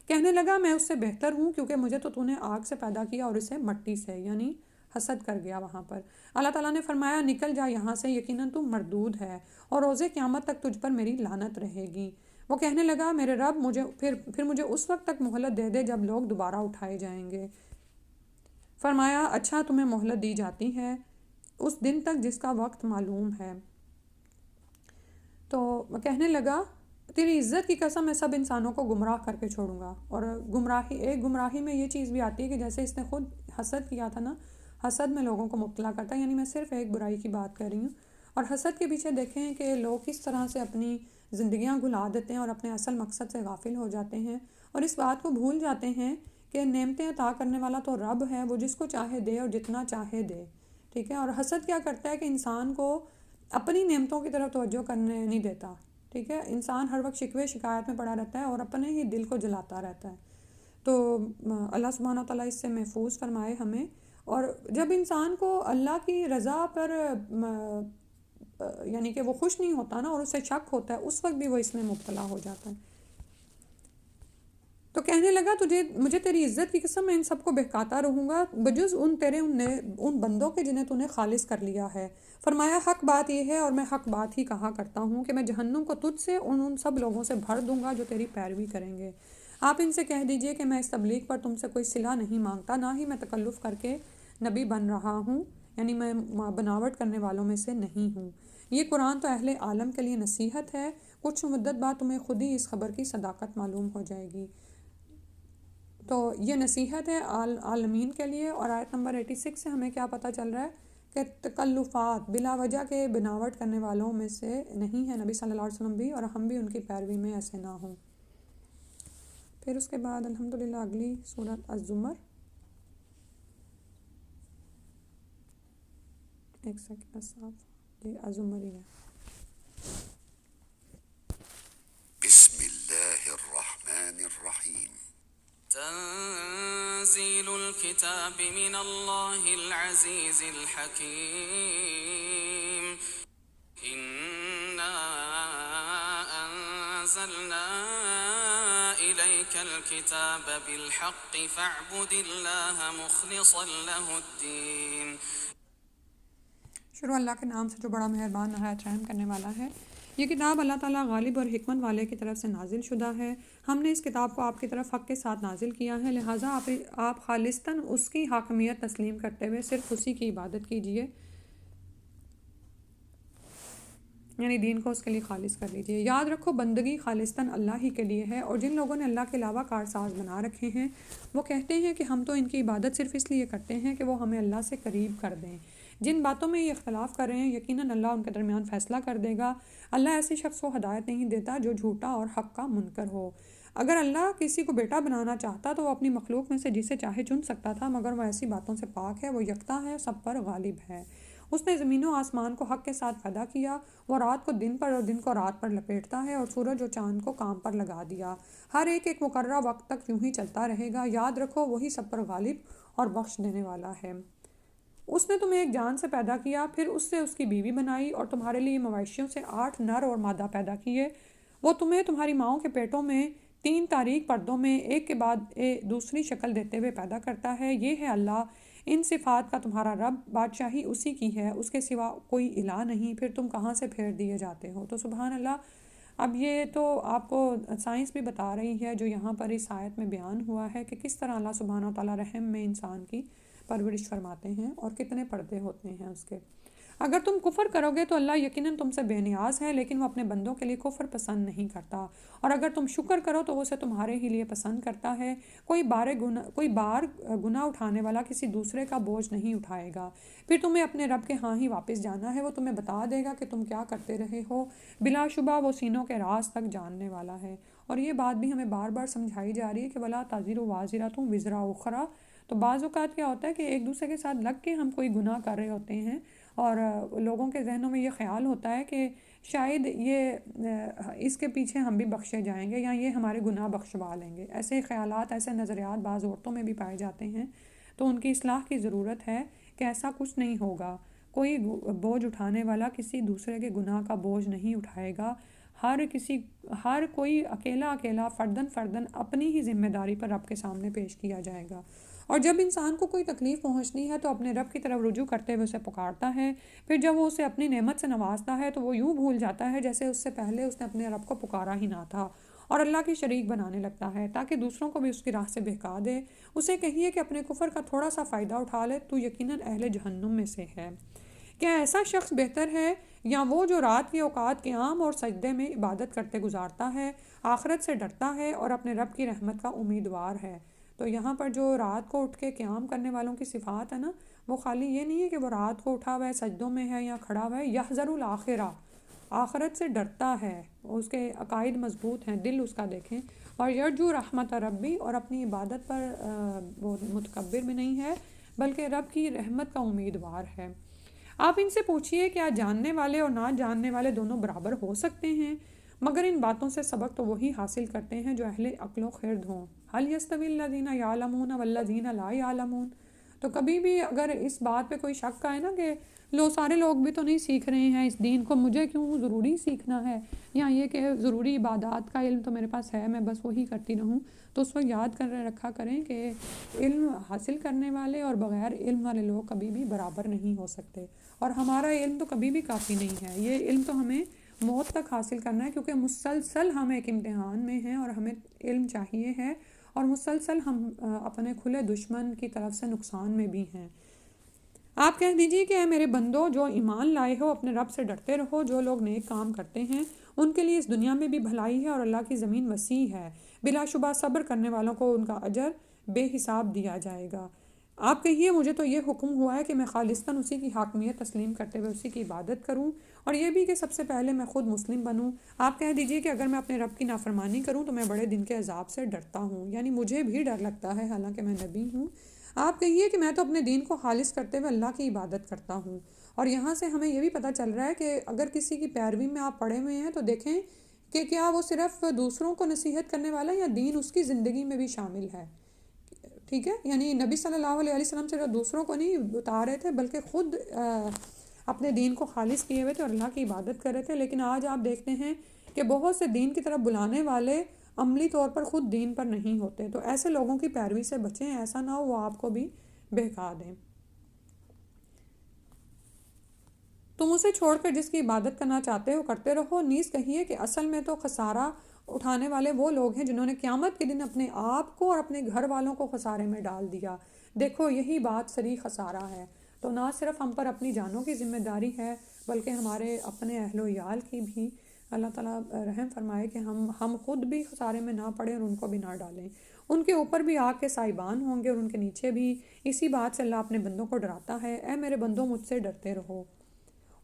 کہنے لگا، میں اس سے بہتر ہوں کیونکہ مجھے تو نے آگ سے پیدا کیا اور اسے مٹی سے، یعنی حسد کر گیا وہاں پر۔ اللہ تعالیٰ نے فرمایا، نکل جا یہاں سے، یقیناً تو مردود ہے اور روزے قیامت تک تجھ پر میری لعنت رہے گی۔ وہ کہنے لگا، میرے رب پھر مجھے اس وقت تک مہلت دے دے جب لوگ دوبارہ اٹھائے جائیں گے۔ فرمایا، اچھا تمہیں مہلت دی جاتی ہے اس دن تک جس کا وقت معلوم ہے۔ تو کہنے لگا، تیری عزت کی قسم میں سب انسانوں کو گمراہ کر کے چھوڑوں گا۔ اور گمراہی میں یہ چیز بھی آتی ہے کہ جیسے اس نے خود حسد کیا تھا نا، حسد میں لوگوں کو مبتلا کرتا ہے، یعنی میں صرف ایک برائی کی بات کر رہی ہوں۔ اور حسد کے پیچھے دیکھیں کہ لوگ کس طرح سے اپنی زندگیاں گھلا دیتے ہیں اور اپنے اصل مقصد سے غافل ہو جاتے ہیں، اور اس بات کو بھول جاتے ہیں کہ نعمتیں عطا کرنے والا تو رب ہے، وہ جس کو چاہے دے اور جتنا چاہے دے، ٹھیک ہے۔ اور حسد کیا کرتا ہے کہ انسان کو اپنی نعمتوں کی طرف توجہ کرنے نہیں دیتا، ٹھیک ہے۔ انسان ہر وقت شکوے شکایت میں پڑا رہتا ہے اور اپنے ہی دل کو جلاتا رہتا ہے۔ تو اللہ سبحانہ و تعالیٰ اس سے محفوظ فرمائے ہمیں۔ اور جب انسان کو اللہ کی رضا پر یعنی کہ وہ خوش نہیں ہوتا نا اور اسے شک ہوتا ہے، اس وقت بھی وہ اس میں مبتلا ہو جاتا ہے۔ تو کہنے لگا، مجھے تیری عزت کی قسم میں ان سب کو بہکاتا رہوں گا بجز ان بندوں کے جنہیں تو نے خالص کر لیا ہے۔ فرمایا، حق بات یہ ہے اور میں حق بات ہی کہا کرتا ہوں کہ میں جہنم کو تجھ سے ان سب لوگوں سے بھر دوں گا جو تیری پیروی کریں گے۔ آپ ان سے کہہ دیجئے کہ میں اس تبلیغ پر تم سے کوئی صلہ نہیں مانگتا، نہ ہی میں تکلف کر کے نبی بن رہا ہوں، یعنی میں بناوٹ کرنے والوں میں سے نہیں ہوں۔ یہ قرآن تو اہل عالم کے لیے نصیحت ہے، کچھ مدت بعد تمہیں خود ہی اس خبر کی صداقت معلوم ہو جائے گی۔ تو یہ نصیحت ہے عالمین کے لیے۔ اور آیت نمبر 86 سے ہمیں کیا پتہ چل رہا ہے کہ تکلفات بلا وجہ کے بناوٹ کرنے والوں میں سے نہیں ہے نبی صلی اللہ علیہ وسلم بھی، اور ہم بھی ان کی پیروی میں ایسے نہ ہوں۔ پھر اس کے بعد الحمدللہ اگلی سورۃ الزمر، ایک سیکنڈ صاف، یہ الزمر ہی ہے۔ بسم اللہ الرحمن الرحیم۔ تنزيل الكتاب من الله العزيز الحكيم إنا أنزلنا إليك الكتاب بالحق فاعبد الله مخلصا له الدين۔ شروع اللہ کے نام سے جو بڑا مہربان نہایت رحم کرنے والا ہے۔ یہ کتاب اللہ تعالیٰ غالب اور حکمت والے کی طرف سے نازل شدہ ہے۔ ہم نے اس کتاب کو آپ کی طرف حق کے ساتھ نازل کیا ہے، لہٰذا آپ خالصتاً اس کی حاکمیت تسلیم کرتے ہوئے صرف اسی کی عبادت کیجیے، یعنی دین کو اس کے لیے خالص کر لیجیے۔ یاد رکھو، بندگی خالصتاً اللہ ہی کے لیے ہے، اور جن لوگوں نے اللہ کے علاوہ کارساز بنا رکھے ہیں وہ کہتے ہیں کہ ہم تو ان کی عبادت صرف اس لیے کرتے ہیں کہ وہ ہمیں اللہ سے قریب کر دیں۔ جن باتوں میں یہ اختلاف کر رہے ہیں یقیناً اللہ ان کے درمیان فیصلہ کر دے گا۔ اللہ ایسے شخص کو ہدایت نہیں دیتا جو جھوٹا اور حق کا منکر ہو۔ اگر اللہ کسی کو بیٹا بنانا چاہتا تو وہ اپنی مخلوق میں سے جسے چاہے چن سکتا تھا، مگر وہ ایسی باتوں سے پاک ہے، وہ یکتا ہے، سب پر غالب ہے۔ اس نے زمین و آسمان کو حق کے ساتھ پیدا کیا، وہ رات کو دن پر اور دن کو رات پر لپیٹتا ہے، اور سورج اور چاند کو کام پر لگا دیا۔ ہر ایک مقررہ وقت تک یوں ہی چلتا رہے گا۔ یاد رکھو، وہی سب پر غالب اور بخش دینے والا ہے۔ اس نے تمہیں ایک جان سے پیدا کیا، پھر اس سے اس کی بیوی بنائی، اور تمہارے لیے مویشیوں سے 8 نر اور مادہ پیدا کیے۔ وہ تمہیں تمہاری ماؤں کے پیٹوں میں 3 تاریک پردوں میں ایک کے بعد دوسری شکل دیتے ہوئے پیدا کرتا ہے۔ یہ ہے اللہ، ان صفات کا تمہارا رب، بادشاہی اسی کی ہے، اس کے سوا کوئی الہ نہیں، پھر تم کہاں سے پھیر دیے جاتے ہو۔ تو سبحان اللہ، اب یہ تو آپ کو سائنس بھی بتا رہی ہے جو یہاں پر اس آیت میں بیان ہوا ہے کہ کس طرح اللہ سبحانہ و تعالیٰ رحم میں انسان کی پرورش فرماتے ہیں اور کتنے پردے ہوتے ہیں اس کے۔ اگر تم کفر کرو گے تو اللہ یقیناً تم سے بے نیاز ہے، لیکن وہ اپنے بندوں کے لیے کفر پسند نہیں کرتا، اور اگر تم شکر کرو تو وہ اسے تمہارے ہی لیے پسند کرتا ہے۔ کوئی بار گناہ اٹھانے والا کسی دوسرے کا بوجھ نہیں اٹھائے گا، پھر تمہیں اپنے رب کے ہاں ہی واپس جانا ہے، وہ تمہیں بتا دے گا کہ تم کیا کرتے رہے ہو، بلا شبہ وہ سینوں کے راز تک جاننے والا ہے۔ اور یہ بات بھی ہمیں بار بار سمجھائی جا رہی ہے کہ وَلَا تَزِرُ وَازِرَةٌ وِزْرَ أُخْرَىٰ۔ تو بعض اوقات کیا ہوتا ہے کہ ایک دوسرے کے ساتھ لگ کے ہم کوئی گناہ کر رہے ہوتے ہیں، اور لوگوں کے ذہنوں میں یہ خیال ہوتا ہے کہ شاید اس کے پیچھے ہم بھی بخشے جائیں گے، یا یہ ہمارے گناہ بخشوا لیں گے۔ ایسے خیالات، ایسے نظریات بعض عورتوں میں بھی پائے جاتے ہیں، تو ان کی اصلاح کی ضرورت ہے کہ ایسا کچھ نہیں ہوگا۔ کوئی بوجھ اٹھانے والا کسی دوسرے کے گناہ کا بوجھ نہیں اٹھائے گا۔ ہر کوئی اکیلا فردن اپنی ہی ذمہ داری پر رب کے سامنے پیش کیا جائے گا۔ اور جب انسان کو کوئی تکلیف پہنچتی ہے تو اپنے رب کی طرف رجوع کرتے ہوئے اسے پکارتا ہے، پھر جب وہ اسے اپنی نعمت سے نوازتا ہے تو وہ یوں بھول جاتا ہے جیسے اس سے پہلے اس نے اپنے رب کو پکارا ہی نہ تھا، اور اللہ کی شریک بنانے لگتا ہے تاکہ دوسروں کو بھی اس کی راہ سے بہکا دے۔ اسے کہیے کہ اپنے کفر کا تھوڑا سا فائدہ اٹھا لے، تو یقیناً اہل جہنم میں سے ہے۔ کیا ایسا شخص بہتر ہے یا وہ جو رات کے اوقات قیام اور سجدے میں عبادت کرتے گزارتا ہے، آخرت سے ڈرتا ہے اور اپنے رب کی رحمت کا امیدوار ہے؟ تو یہاں پر جو رات کو اٹھ کے قیام کرنے والوں کی صفات ہے نا، وہ خالی یہ نہیں ہے کہ وہ رات کو اٹھا ہوا ہے، سجدوں میں ہے یا کھڑا ہوا ہے، یحذر الآخرہ، آخرت سے ڈرتا ہے، اس کے عقائد مضبوط ہیں، دل اس کا دیکھیں، اور یرجو رحمت ربی، اور اپنی عبادت پر وہ متکبر بھی نہیں ہے بلکہ رب کی رحمت کا امیدوار ہے۔ آپ ان سے پوچھئے کیا جاننے والے اور نہ جاننے والے دونوں برابر ہو سکتے ہیں؟ مگر ان باتوں سے سبق تو وہی حاصل کرتے ہیں جو اہل عقل و خرد ہوں۔ هل يستوي الذين يعلمون والذين لا يعلمون؟ تو کبھی بھی اگر اس بات پہ کوئی شک آئے نا کہ سارے لوگ بھی تو نہیں سیکھ رہے ہیں اس دین کو، مجھے کیوں ضروری سیکھنا ہے، یا یہ کہ ضروری عبادات کا علم تو میرے پاس ہے، میں بس وہی کرتی رہوں، تو اس وقت یاد کر رکھا کریں کہ علم حاصل کرنے والے اور بغیر علم والے لوگ کبھی بھی برابر نہیں ہو سکتے، اور ہمارا علم تو کبھی بھی کافی نہیں ہے۔ یہ علم تو ہمیں موت تک حاصل کرنا ہے، کیونکہ مسلسل ہم ایک امتحان میں ہیں اور ہمیں علم چاہیے ہے، اور مسلسل ہم اپنے کھلے دشمن کی طرف سے نقصان میں بھی ہیں۔ آپ کہہ دیجئے کہ اے میرے بندو جو ایمان لائے ہو، اپنے رب سے ڈرتے رہو، جو لوگ نیک کام کرتے ہیں ان کے لیے اس دنیا میں بھی بھلائی ہے اور اللہ کی زمین وسیع ہے، بلا شبہ صبر کرنے والوں کو ان کا اجر بے حساب دیا جائے گا۔ آپ کہیے مجھے تو یہ حکم ہوا ہے کہ میں خالصتاً اسی کی حاکمیت تسلیم کرتے ہوئے اسی کی عبادت کروں، اور یہ بھی کہ سب سے پہلے میں خود مسلم بنوں۔ آپ کہہ دیجئے کہ اگر میں اپنے رب کی نافرمانی کروں تو میں بڑے دن کے عذاب سے ڈرتا ہوں، یعنی مجھے بھی ڈر لگتا ہے حالانکہ میں نبی ہوں۔ آپ کہیے کہ میں تو اپنے دین کو خالص کرتے ہوئے اللہ کی عبادت کرتا ہوں۔ اور یہاں سے ہمیں یہ بھی پتہ چل رہا ہے کہ اگر کسی کی پیروی میں آپ پڑے ہوئے ہیں تو دیکھیں کہ کیا وہ صرف دوسروں کو نصیحت کرنے والا ہے یا دین اس کی زندگی میں بھی شامل ہے، ٹھیک ہے؟ یعنی نبی صلی اللہ علیہ وسلم صرف دوسروں کو نہیں بتا رہے تھے بلکہ خود اپنے دین کو خالص کیے ہوئے تھے اور اللہ کی عبادت کر رہے تھے، لیکن آج آپ دیکھتے ہیں کہ بہت سے دین کی طرف بلانے والے عملی طور پر خود دین پر نہیں ہوتے، تو ایسے لوگوں کی پیروی سے بچیں، ایسا نہ ہو وہ آپ کو بھی بہکا دیں۔ تم اسے چھوڑ کر جس کی عبادت کرنا چاہتے ہو کرتے رہو، نیز کہیے کہ اصل میں تو خسارہ اٹھانے والے وہ لوگ ہیں جنہوں نے قیامت کے دن اپنے آپ کو اور اپنے گھر والوں کو خسارے میں ڈال دیا۔ دیکھو یہی بات صریح خسارہ ہے۔ تو نہ صرف ہم پر اپنی جانوں کی ذمہ داری ہے بلکہ ہمارے اپنے اہل و عیال کی بھی۔ اللہ تعالیٰ رحم فرمائے کہ ہم خود بھی خسارے میں نہ پڑیں اور ان کو بھی نہ ڈالیں۔ ان کے اوپر بھی آگ کے سائبان ہوں گے اور ان کے نیچے بھی۔ اسی بات سے اللہ اپنے بندوں کو ڈراتا ہے، اے میرے بندوں مجھ سے ڈرتے رہو۔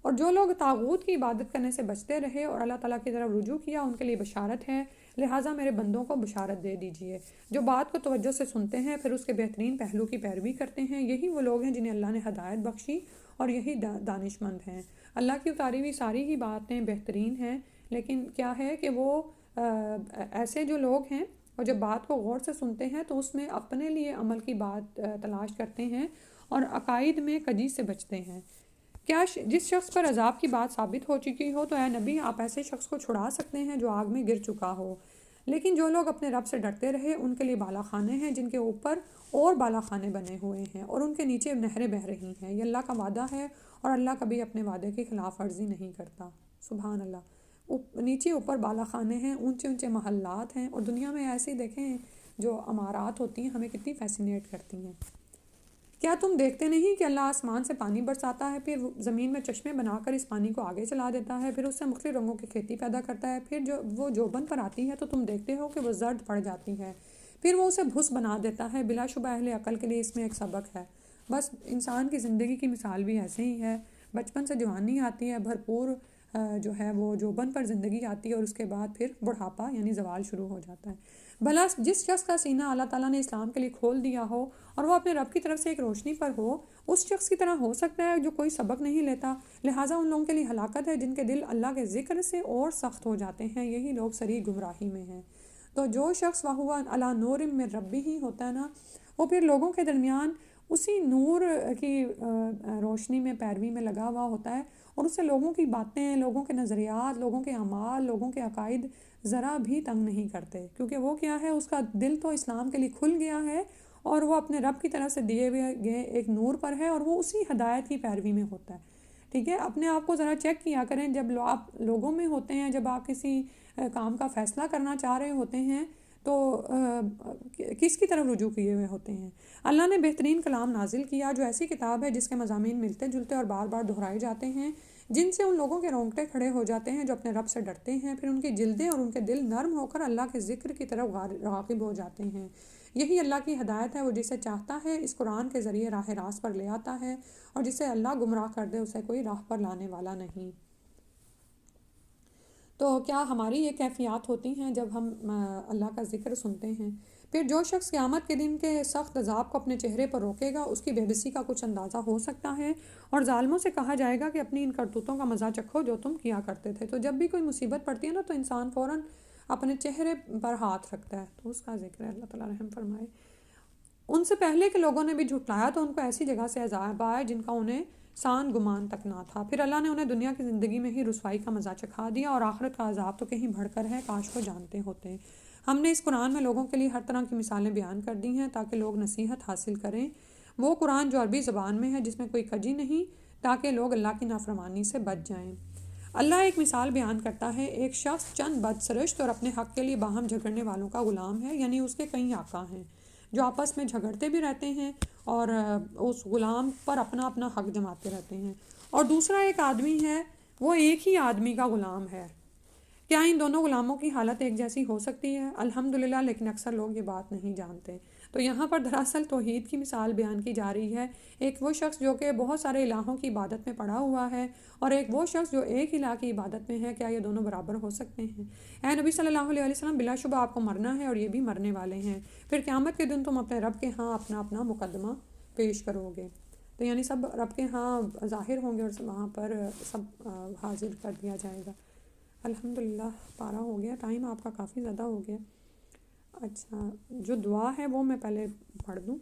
اور جو لوگ طاغوت کی عبادت کرنے سے بچتے رہے اور اللہ تعالیٰ کی طرف رجوع کیا ان کے لیے بشارت ہے، لہٰذا میرے بندوں کو بشارت دے دیجئے۔ جو بات کو توجہ سے سنتے ہیں پھر اس کے بہترین پہلو کی پیروی کرتے ہیں، یہی وہ لوگ ہیں جنہیں اللہ نے ہدایت بخشی اور یہی دانش مند ہیں۔ اللہ کی اتاری ہوئی ساری ہی باتیں بہترین ہیں، لیکن کیا ہے کہ وہ ایسے جو لوگ ہیں اور جب بات کو غور سے سنتے ہیں تو اس میں اپنے لیے عمل کی بات تلاش کرتے ہیں اور عقائد میں کجی سے بچتے ہیں۔ کیا جس شخص پر عذاب کی بات ثابت ہو چکی ہو تو اے نبی آپ ایسے شخص کو چھڑا سکتے ہیں جو آگ میں گر چکا ہو، لیکن جو لوگ اپنے رب سے ڈرتے رہے ان کے لیے بالا خانے ہیں جن کے اوپر اور بالا خانے بنے ہوئے ہیں اور ان کے نیچے نہریں بہہ رہی ہیں. یہ اللہ کا وعدہ ہے اور اللہ کبھی اپنے وعدے کی خلاف ورزی نہیں کرتا. سبحان اللہ. نیچے اوپر بالا خانے ہیں، اونچے اونچے محلات ہیں، اور دنیا میں ایسی دیکھیں جو عمارات ہوتی ہیں ہمیں کتنی فیسینیٹ کرتی ہیں. کیا تم دیکھتے نہیں کہ اللہ آسمان سے پانی برساتا ہے، پھر زمین میں چشمے بنا کر اس پانی کو آگے چلا دیتا ہے، پھر اس سے مختلف رنگوں کی کھیتی پیدا کرتا ہے، پھر وہ جوبن پر آتی ہے تو تم دیکھتے ہو کہ وہ زرد پڑ جاتی ہے، پھر وہ اسے بھس بنا دیتا ہے. بلا شبہ اہل عقل کے لیے اس میں ایک سبق ہے. بس انسان کی زندگی کی مثال بھی ایسے ہی ہے. بچپن سے جوانی آتی ہے، بھرپور جو ہے وہ جوبن پر زندگی آتی ہے، اور اس کے بعد پھر بڑھاپا یعنی زوال شروع ہو جاتا ہے. بھلا جس شخص کا سینہ اللہ تعالیٰ نے اسلام کے لیے کھول دیا ہو اور وہ اپنے رب کی طرف سے ایک روشنی پر ہو، اس شخص کی طرح ہو سکتا ہے جو کوئی سبق نہیں لیتا. لہٰذا ان لوگوں کے لیے ہلاکت ہے جن کے دل اللہ کے ذکر سے اور سخت ہو جاتے ہیں. یہی لوگ صریح گمراہی میں ہیں. تو جو شخص وہو علی نور من ربہ ہی ہوتا ہے نا، وہ پھر لوگوں کے درمیان اسی نور کی روشنی میں پیروی میں لگا ہوا ہوتا ہے، اور اس سے لوگوں کی باتیں، لوگوں کے نظریات، لوگوں کے اعمال، لوگوں کے عقائد ذرا بھی تنگ نہیں کرتے، کیونکہ وہ کیا ہے، اس کا دل تو اسلام کے لیے کھل گیا ہے اور وہ اپنے رب کی طرف سے دیے ہوئے گئے ایک نور پر ہے، اور وہ اسی ہدایت کی پیروی میں ہوتا ہے. ٹھیک ہے. اپنے آپ کو ذرا چیک کیا کریں، جب آپ لوگوں میں ہوتے ہیں، جب آپ کسی کام کا فیصلہ کرنا چاہ رہے ہوتے ہیں تو کس کی طرف رجوع کیے ہوئے ہوتے ہیں. اللہ نے بہترین کلام نازل کیا جو ایسی کتاب ہے جس کے مضامین ملتے جلتے اور بار بار دہرائے جاتے ہیں، جن سے ان لوگوں کے رونگٹے کھڑے ہو جاتے ہیں جو اپنے رب سے ڈرتے ہیں. پھر ان کی جلدیں اور ان کے دل نرم ہو کر اللہ کے ذکر کی طرف راغب ہو جاتے ہیں. یہی اللہ کی ہدایت ہے. وہ جسے چاہتا ہے اس قرآن کے ذریعے راہ راست پر لے آتا ہے، اور جسے اللہ گمراہ کر دے اسے کوئی راہ پر لانے والا نہیں. تو کیا ہماری یہ کیفیات ہوتی ہیں جب ہم اللہ کا ذکر سنتے ہیں؟ پھر جو شخص قیامت کے دن کے سخت عذاب کو اپنے چہرے پر روکے گا، اس کی بے بسی کا کچھ اندازہ ہو سکتا ہے، اور ظالموں سے کہا جائے گا کہ اپنی ان کرتوتوں کا مزہ چکھو جو تم کیا کرتے تھے. تو جب بھی کوئی مصیبت پڑتی ہے نا تو انسان فوراً اپنے چہرے پر ہاتھ رکھتا ہے. تو اس کا ذکر ہے. اللہ تعالیٰ رحم فرمائے. ان سے پہلے کے لوگوں نے بھی جھٹلایا تو ان کو ایسی جگہ سے عذاب آیا جن کا انہیں سان گمان تک نہ تھا. پھر اللہ نے انہیں دنیا کی زندگی میں ہی رسوائی کا مزہ چکھا دیا، اور آخرت کا عذاب تو کہیں بڑھ کر ہے، کاش کو جانتے ہوتے. ہم نے اس قرآن میں لوگوں کے لیے ہر طرح کی مثالیں بیان کر دی ہیں تاکہ لوگ نصیحت حاصل کریں. وہ قرآن جو عربی زبان میں ہے، جس میں کوئی کجی نہیں، تاکہ لوگ اللہ کی نافرمانی سے بچ جائیں. اللہ ایک مثال بیان کرتا ہے. ایک شخص چند بدسرشت اور اپنے حق کے لیے باہم جھگڑنے والوں کا غلام ہے، یعنی اس کے کئی آقا ہیں جو آپس میں جھگڑتے بھی رہتے ہیں اور اس غلام پر اپنا اپنا حق جماتے رہتے ہیں. اور دوسرا ایک آدمی ہے، وہ ایک ہی آدمی کا غلام ہے. کیا ان دونوں غلاموں کی حالت ایک جیسی ہو سکتی ہے؟ الحمدللہ. لیکن اکثر لوگ یہ بات نہیں جانتے. تو یہاں پر دراصل توحید کی مثال بیان کی جا رہی ہے. ایک وہ شخص جو کہ بہت سارے الہوں کی عبادت میں پڑا ہوا ہے، اور ایک وہ شخص جو ایک الہ کی عبادت میں ہے. کیا یہ دونوں برابر ہو سکتے ہیں؟ اے نبی صلی اللہ علیہ وسلم، بلا شبہ آپ کو مرنا ہے اور یہ بھی مرنے والے ہیں. پھر قیامت کے دن تم اپنے رب کے ہاں اپنا اپنا مقدمہ پیش کرو گے. تو یعنی سب رب کے ہاں ظاہر ہوں گے اور وہاں پر سب حاضر کر دیا جائے گا. الحمدللہ. پارہ ہو گیا، ٹائم آپ کا کافی زیادہ ہو گیا. اچھا، جو دعا ہے وہ میں پہلے پڑھ دوں.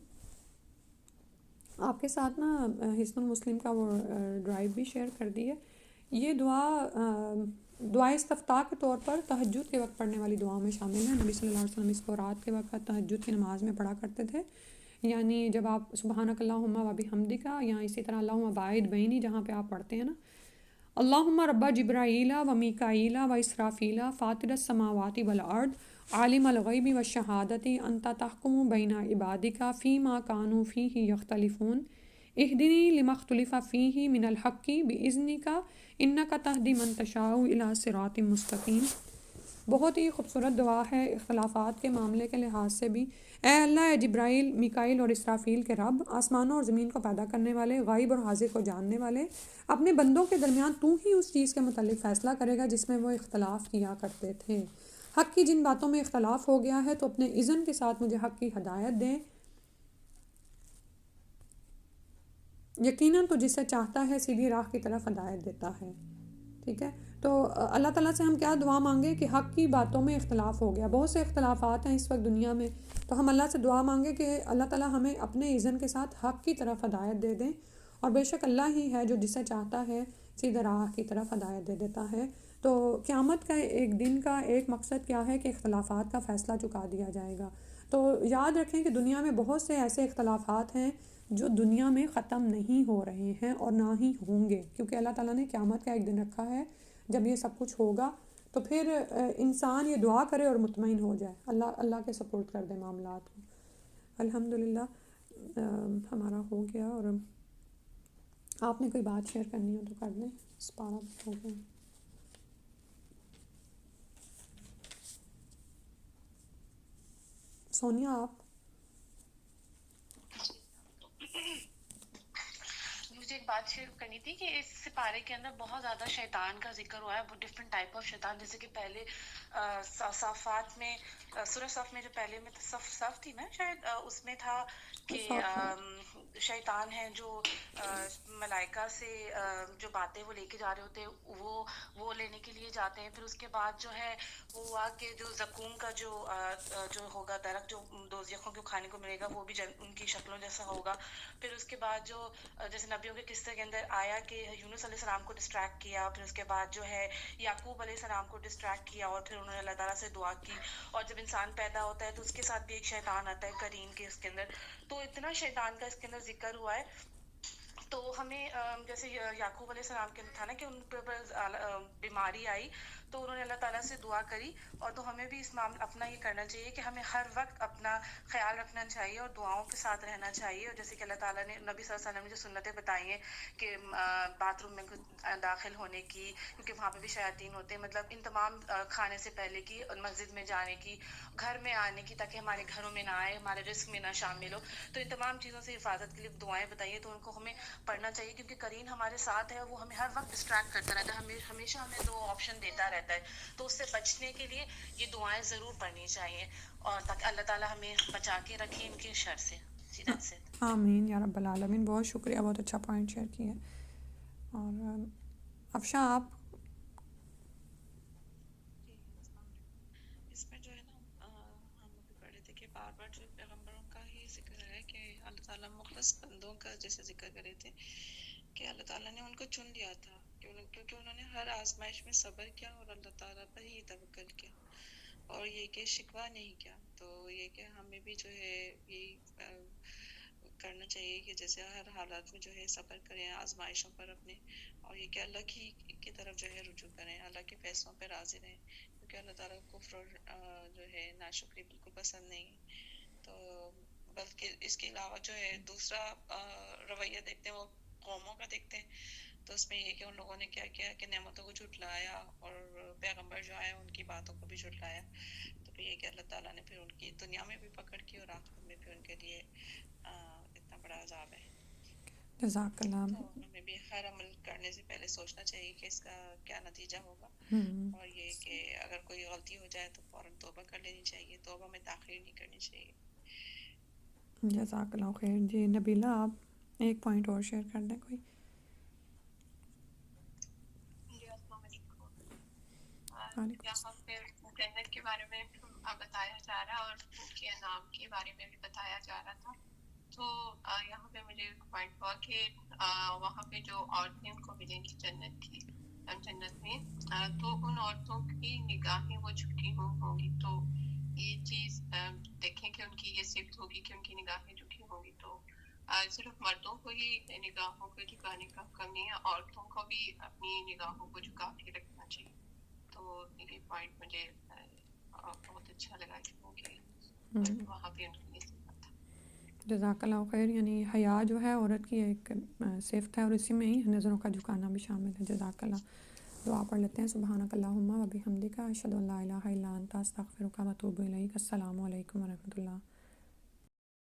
آپ کے ساتھ نا حصن المسلم کا وہ ڈرائیو بھی شیئر کر دی ہے. یہ دعا استفتاح کے طور پر تہجد کے وقت پڑھنے والی دعاؤں میں شامل ہے. نبی صلی اللہ علیہ وسلم اس کو رات کے وقت تہجد کی نماز میں پڑھا کرتے تھے. یعنی جب آپ سبحانک اللہم و بحمدک، یا اسی طرح اللہم باعث بینی جہاں پہ آپ پڑھتے ہیں نا، اللہم رب جبرائیل و میکائیل و اسرافیل فاطر السماوات والارض عالم الغیب والشہادۃ انت تحکم بین عبادک فیما کانوا فیہ یختلفون اہدنی لما اختلف فیہ من الحق باذنک انک تہدی من تشاء الی صراط مستقیم. بہت ہی خوبصورت دعا ہے اختلافات کے معاملے کے لحاظ سے بھی. اے اللہ، اے جبرائیل، میکائیل اور اسرافیل کے رب، آسمانوں اور زمین کو پیدا کرنے والے، غائب اور حاضر کو جاننے والے، اپنے بندوں کے درمیان تو ہی اس چیز کے متعلق فیصلہ کرے گا جس میں وہ اختلاف کیا کرتے تھے. حق کی جن باتوں میں اختلاف ہو گیا ہے تو اپنے اذن کے ساتھ مجھے حق کی ہدایت دیں. یقیناً تو جسے چاہتا ہے سیدھی راہ کی طرف ہدایت دیتا ہے. ٹھیک ہے. تو اللہ تعالیٰ سے ہم کیا دعا مانگے کہ حق کی باتوں میں اختلاف ہو گیا. بہت سے اختلافات ہیں اس وقت دنیا میں، تو ہم اللہ سے دعا مانگے کہ اللہ تعالیٰ ہمیں اپنے اذن کے ساتھ حق کی طرف ہدایت دے دیں. اور بے شک اللہ ہی ہے جو جسے چاہتا ہے سیدھے راہ کی طرف ہدایت دے دیتا ہے. تو قیامت کا ایک دن کا ایک مقصد کیا ہے کہ اختلافات کا فیصلہ چکا دیا جائے گا. تو یاد رکھیں کہ دنیا میں بہت سے ایسے اختلافات ہیں جو دنیا میں ختم نہیں ہو رہے ہیں اور نہ ہی ہوں گے، کیونکہ اللہ تعالیٰ نے قیامت کا ایک دن رکھا ہے جب یہ سب کچھ ہوگا. تو پھر انسان یہ دعا کرے اور مطمئن ہو جائے، اللہ کے سپورٹ کر دے معاملات کو. الحمدللہ ہمارا ہو گیا. اور آپ نے کوئی بات شیئر کرنی ہو تو کر دیں، پارہ ہو گیا. سونیا آپ. مجھے ایک بات شیئر کرنی تھی کہ اس سپارے کے اندر بہت زیادہ شیطان کا ذکر ہوا ہے، وہ ڈفرینٹ ٹائپ آف شیطان. جیسے کہ پہلے صافات میں، سورہ صف میں جو پہلے میں صف تھی نا شاید، اس میں تھا کہ شیطان ہے جو ملائکہ سے جو باتیں وہ لے کے جا رہے ہوتے ہیں وہ لینے کے لیے جاتے ہیں. پھر اس کے بعد جو ہے وہ ہوا کہ جو زقوم کا جو ہوگا درخت جو دوزخوں کو کھانے کو ملے گا وہ بھی ان کی شکلوں جیسا ہوگا. پھر اس کے بعد جو جیسے نبیوں کے قصے کے اندر آیا کہ یونس علیہ السلام کو ڈسٹریکٹ کیا، پھر اس کے بعد جو ہے یعقوب علیہ السلام کو ڈسٹریکٹ کیا اور پھر انہوں نے اللہ تعالیٰ سے دعا کی. اور جب انسان پیدا ہوتا ہے تو اس کے ساتھ بھی ایک شیطان آتا ہے کریم کے اس کے اندر. تو اتنا شیطان کا اس کے اندر ذکر ہوا ہے. تو ہمیں جیسے یعقوب علیہ السلام کے تھا نا کہ ان پر بیماری آئی تو انہوں نے اللہ تعالیٰ سے دعا کری. اور تو ہمیں بھی اس معاملے اپنا یہ کرنا چاہیے کہ ہمیں ہر وقت اپنا خیال رکھنا چاہیے اور دعاؤں کے ساتھ رہنا چاہیے. اور جیسے کہ اللہ تعالیٰ نے نبی صلی اللہ علیہ وسلم نے جو سنتیں بتائی ہیں کہ باتھ روم میں داخل ہونے کی، کیونکہ وہاں پہ بھی شیاطین ہوتے ہیں، مطلب ان تمام کھانے سے پہلے کی، مسجد میں جانے کی، گھر میں آنے کی تاکہ ہمارے گھروں میں نہ آئے، ہمارے رزق میں نہ شامل ہو. تو ان تمام چیزوں سے حفاظت کے لیے دعائیں بتائیے تو ان کو ہمیں پڑھنا چاہیے، کیونکہ کریم ہمارے ساتھ ہے، وہ ہمیں ہر وقت ڈسٹریکٹ کرتا رہتا ہے، ہمیشہ ہمیں دو آپشن دیتا رہتا ہے. تو اس سے بچنے کے لیے یہ دعائیں ضرور پڑھنی چاہیے اور تاکہ اللہ تعالیٰ ہمیں بچا کے رکھے ان کے شر سے. جی that's it. آمین یا رب العالمین. بہت شکریہ، بہت اچھا پوائنٹ شیئر کیا. اور افشاں آپ. اس میں جو ہے نا ہم ابھی پڑھ رہے تھے کہ بار بار جو پیغمبروں کا ہی ذکر ہے کہ اللہ تعالیٰ مخلص بندوں کا جیسے ذکر کرے تھے کہ اللہ تعالیٰ نے ان کو چن لیا تھا کیونکہ انہوں نے ہر آزمائش میں صبر کیا اور اللہ تعالیٰ پر ہی توکل کیا اور یہ کہ شکوہ نہیں کیا. تو یہ کہ ہمیں بھی جو ہے یہی کرنا چاہیے کہ جیسے ہر حالات میں جو ہے صبر کریں آزمائشوں پر اپنے، اور یہ کہ اللہ کی طرف جو ہے رجوع کریں، اللہ کے فیصلوں پہ راضی رہیں، کیونکہ اللہ تعالیٰ کو کفر اور جو ہے ناشکری بالکل پسند نہیں. تو بلکہ اس کے علاوہ جو ہے دوسرا رویہ دیکھتے ہیں وہ قوموں کا دیکھتے ہیں. تو اس میں یہ کہ ان لوگوں نے کیا کیا کہ نعمتوں کو جھٹلایا اور پیغمبر جو آئے ان کی باتوں کو بھی جھٹلایا. تو پھر یہ کہ اللہ تعالیٰ نے پھر ان کی دنیا میں بھی پکڑ کی اور آخرت میں بھی ان کے لیے اتنا بڑا عذاب ہے. جزاک اللہ. تو ہمیں بھی ہر عمل کرنے سے پہلے سوچنا چاہیے کہ اس کا کیا نتیجہ ہوگا، اور یہ کہ اگر کوئی غلطی ہو جائے تو فوراً توبہ کر لینی چاہیے، توبہ میں تاخیر نہیں کرنی چاہیے. جزاک اللہ خیر. جی نبیلہ آپ ایک پوائنٹ اور شیئر کر دیں کوئی. جی السلام علیکم. وعلیکم یہاں پہ جنت کے بارے میں بتایا جا رہا اور ان کے انعام کے بارے میں بھی بتایا جا رہا تھا. تو یہاں پہ مجھے ایک پوائنٹ ہوا کہ وہاں پہ جو عورتیں ان کو ملیں گی جنت میں، تو ان عورتوں کی نگاہیں وہ جھکی ہوں گی. تو یہ چیز دیکھیں کہ ان کی یہ صفت ہوگی کہ ان کی نگاہیں جھکی ہوں گی. تو صرف مردوں کو ہی نگاہوں کو جھکانے کا حکم نہیں ہے، عورتوں کو بھی اپنی نگاہوں کو جھکا کے رکھنا چاہیے. تو یہ پوائنٹ مجھے بہت اچھا لگا کہ وہاں پہ ان کے لیے صفت تھا. جزاک اللہ خیر. یعنی حیا جو ہے عورت کی ایک صفت ہے اور اسی میں ہی نظروں کا جھکانا بھی شامل ہے. جزاک اللہ. دعا پڑھ لیتے ہیں. سبحانک اللہم و بحمدک اشہد ان لا الہ الا انت استغفرک و اتوب الیک. السلام علیکم و رحمۃ اللہ.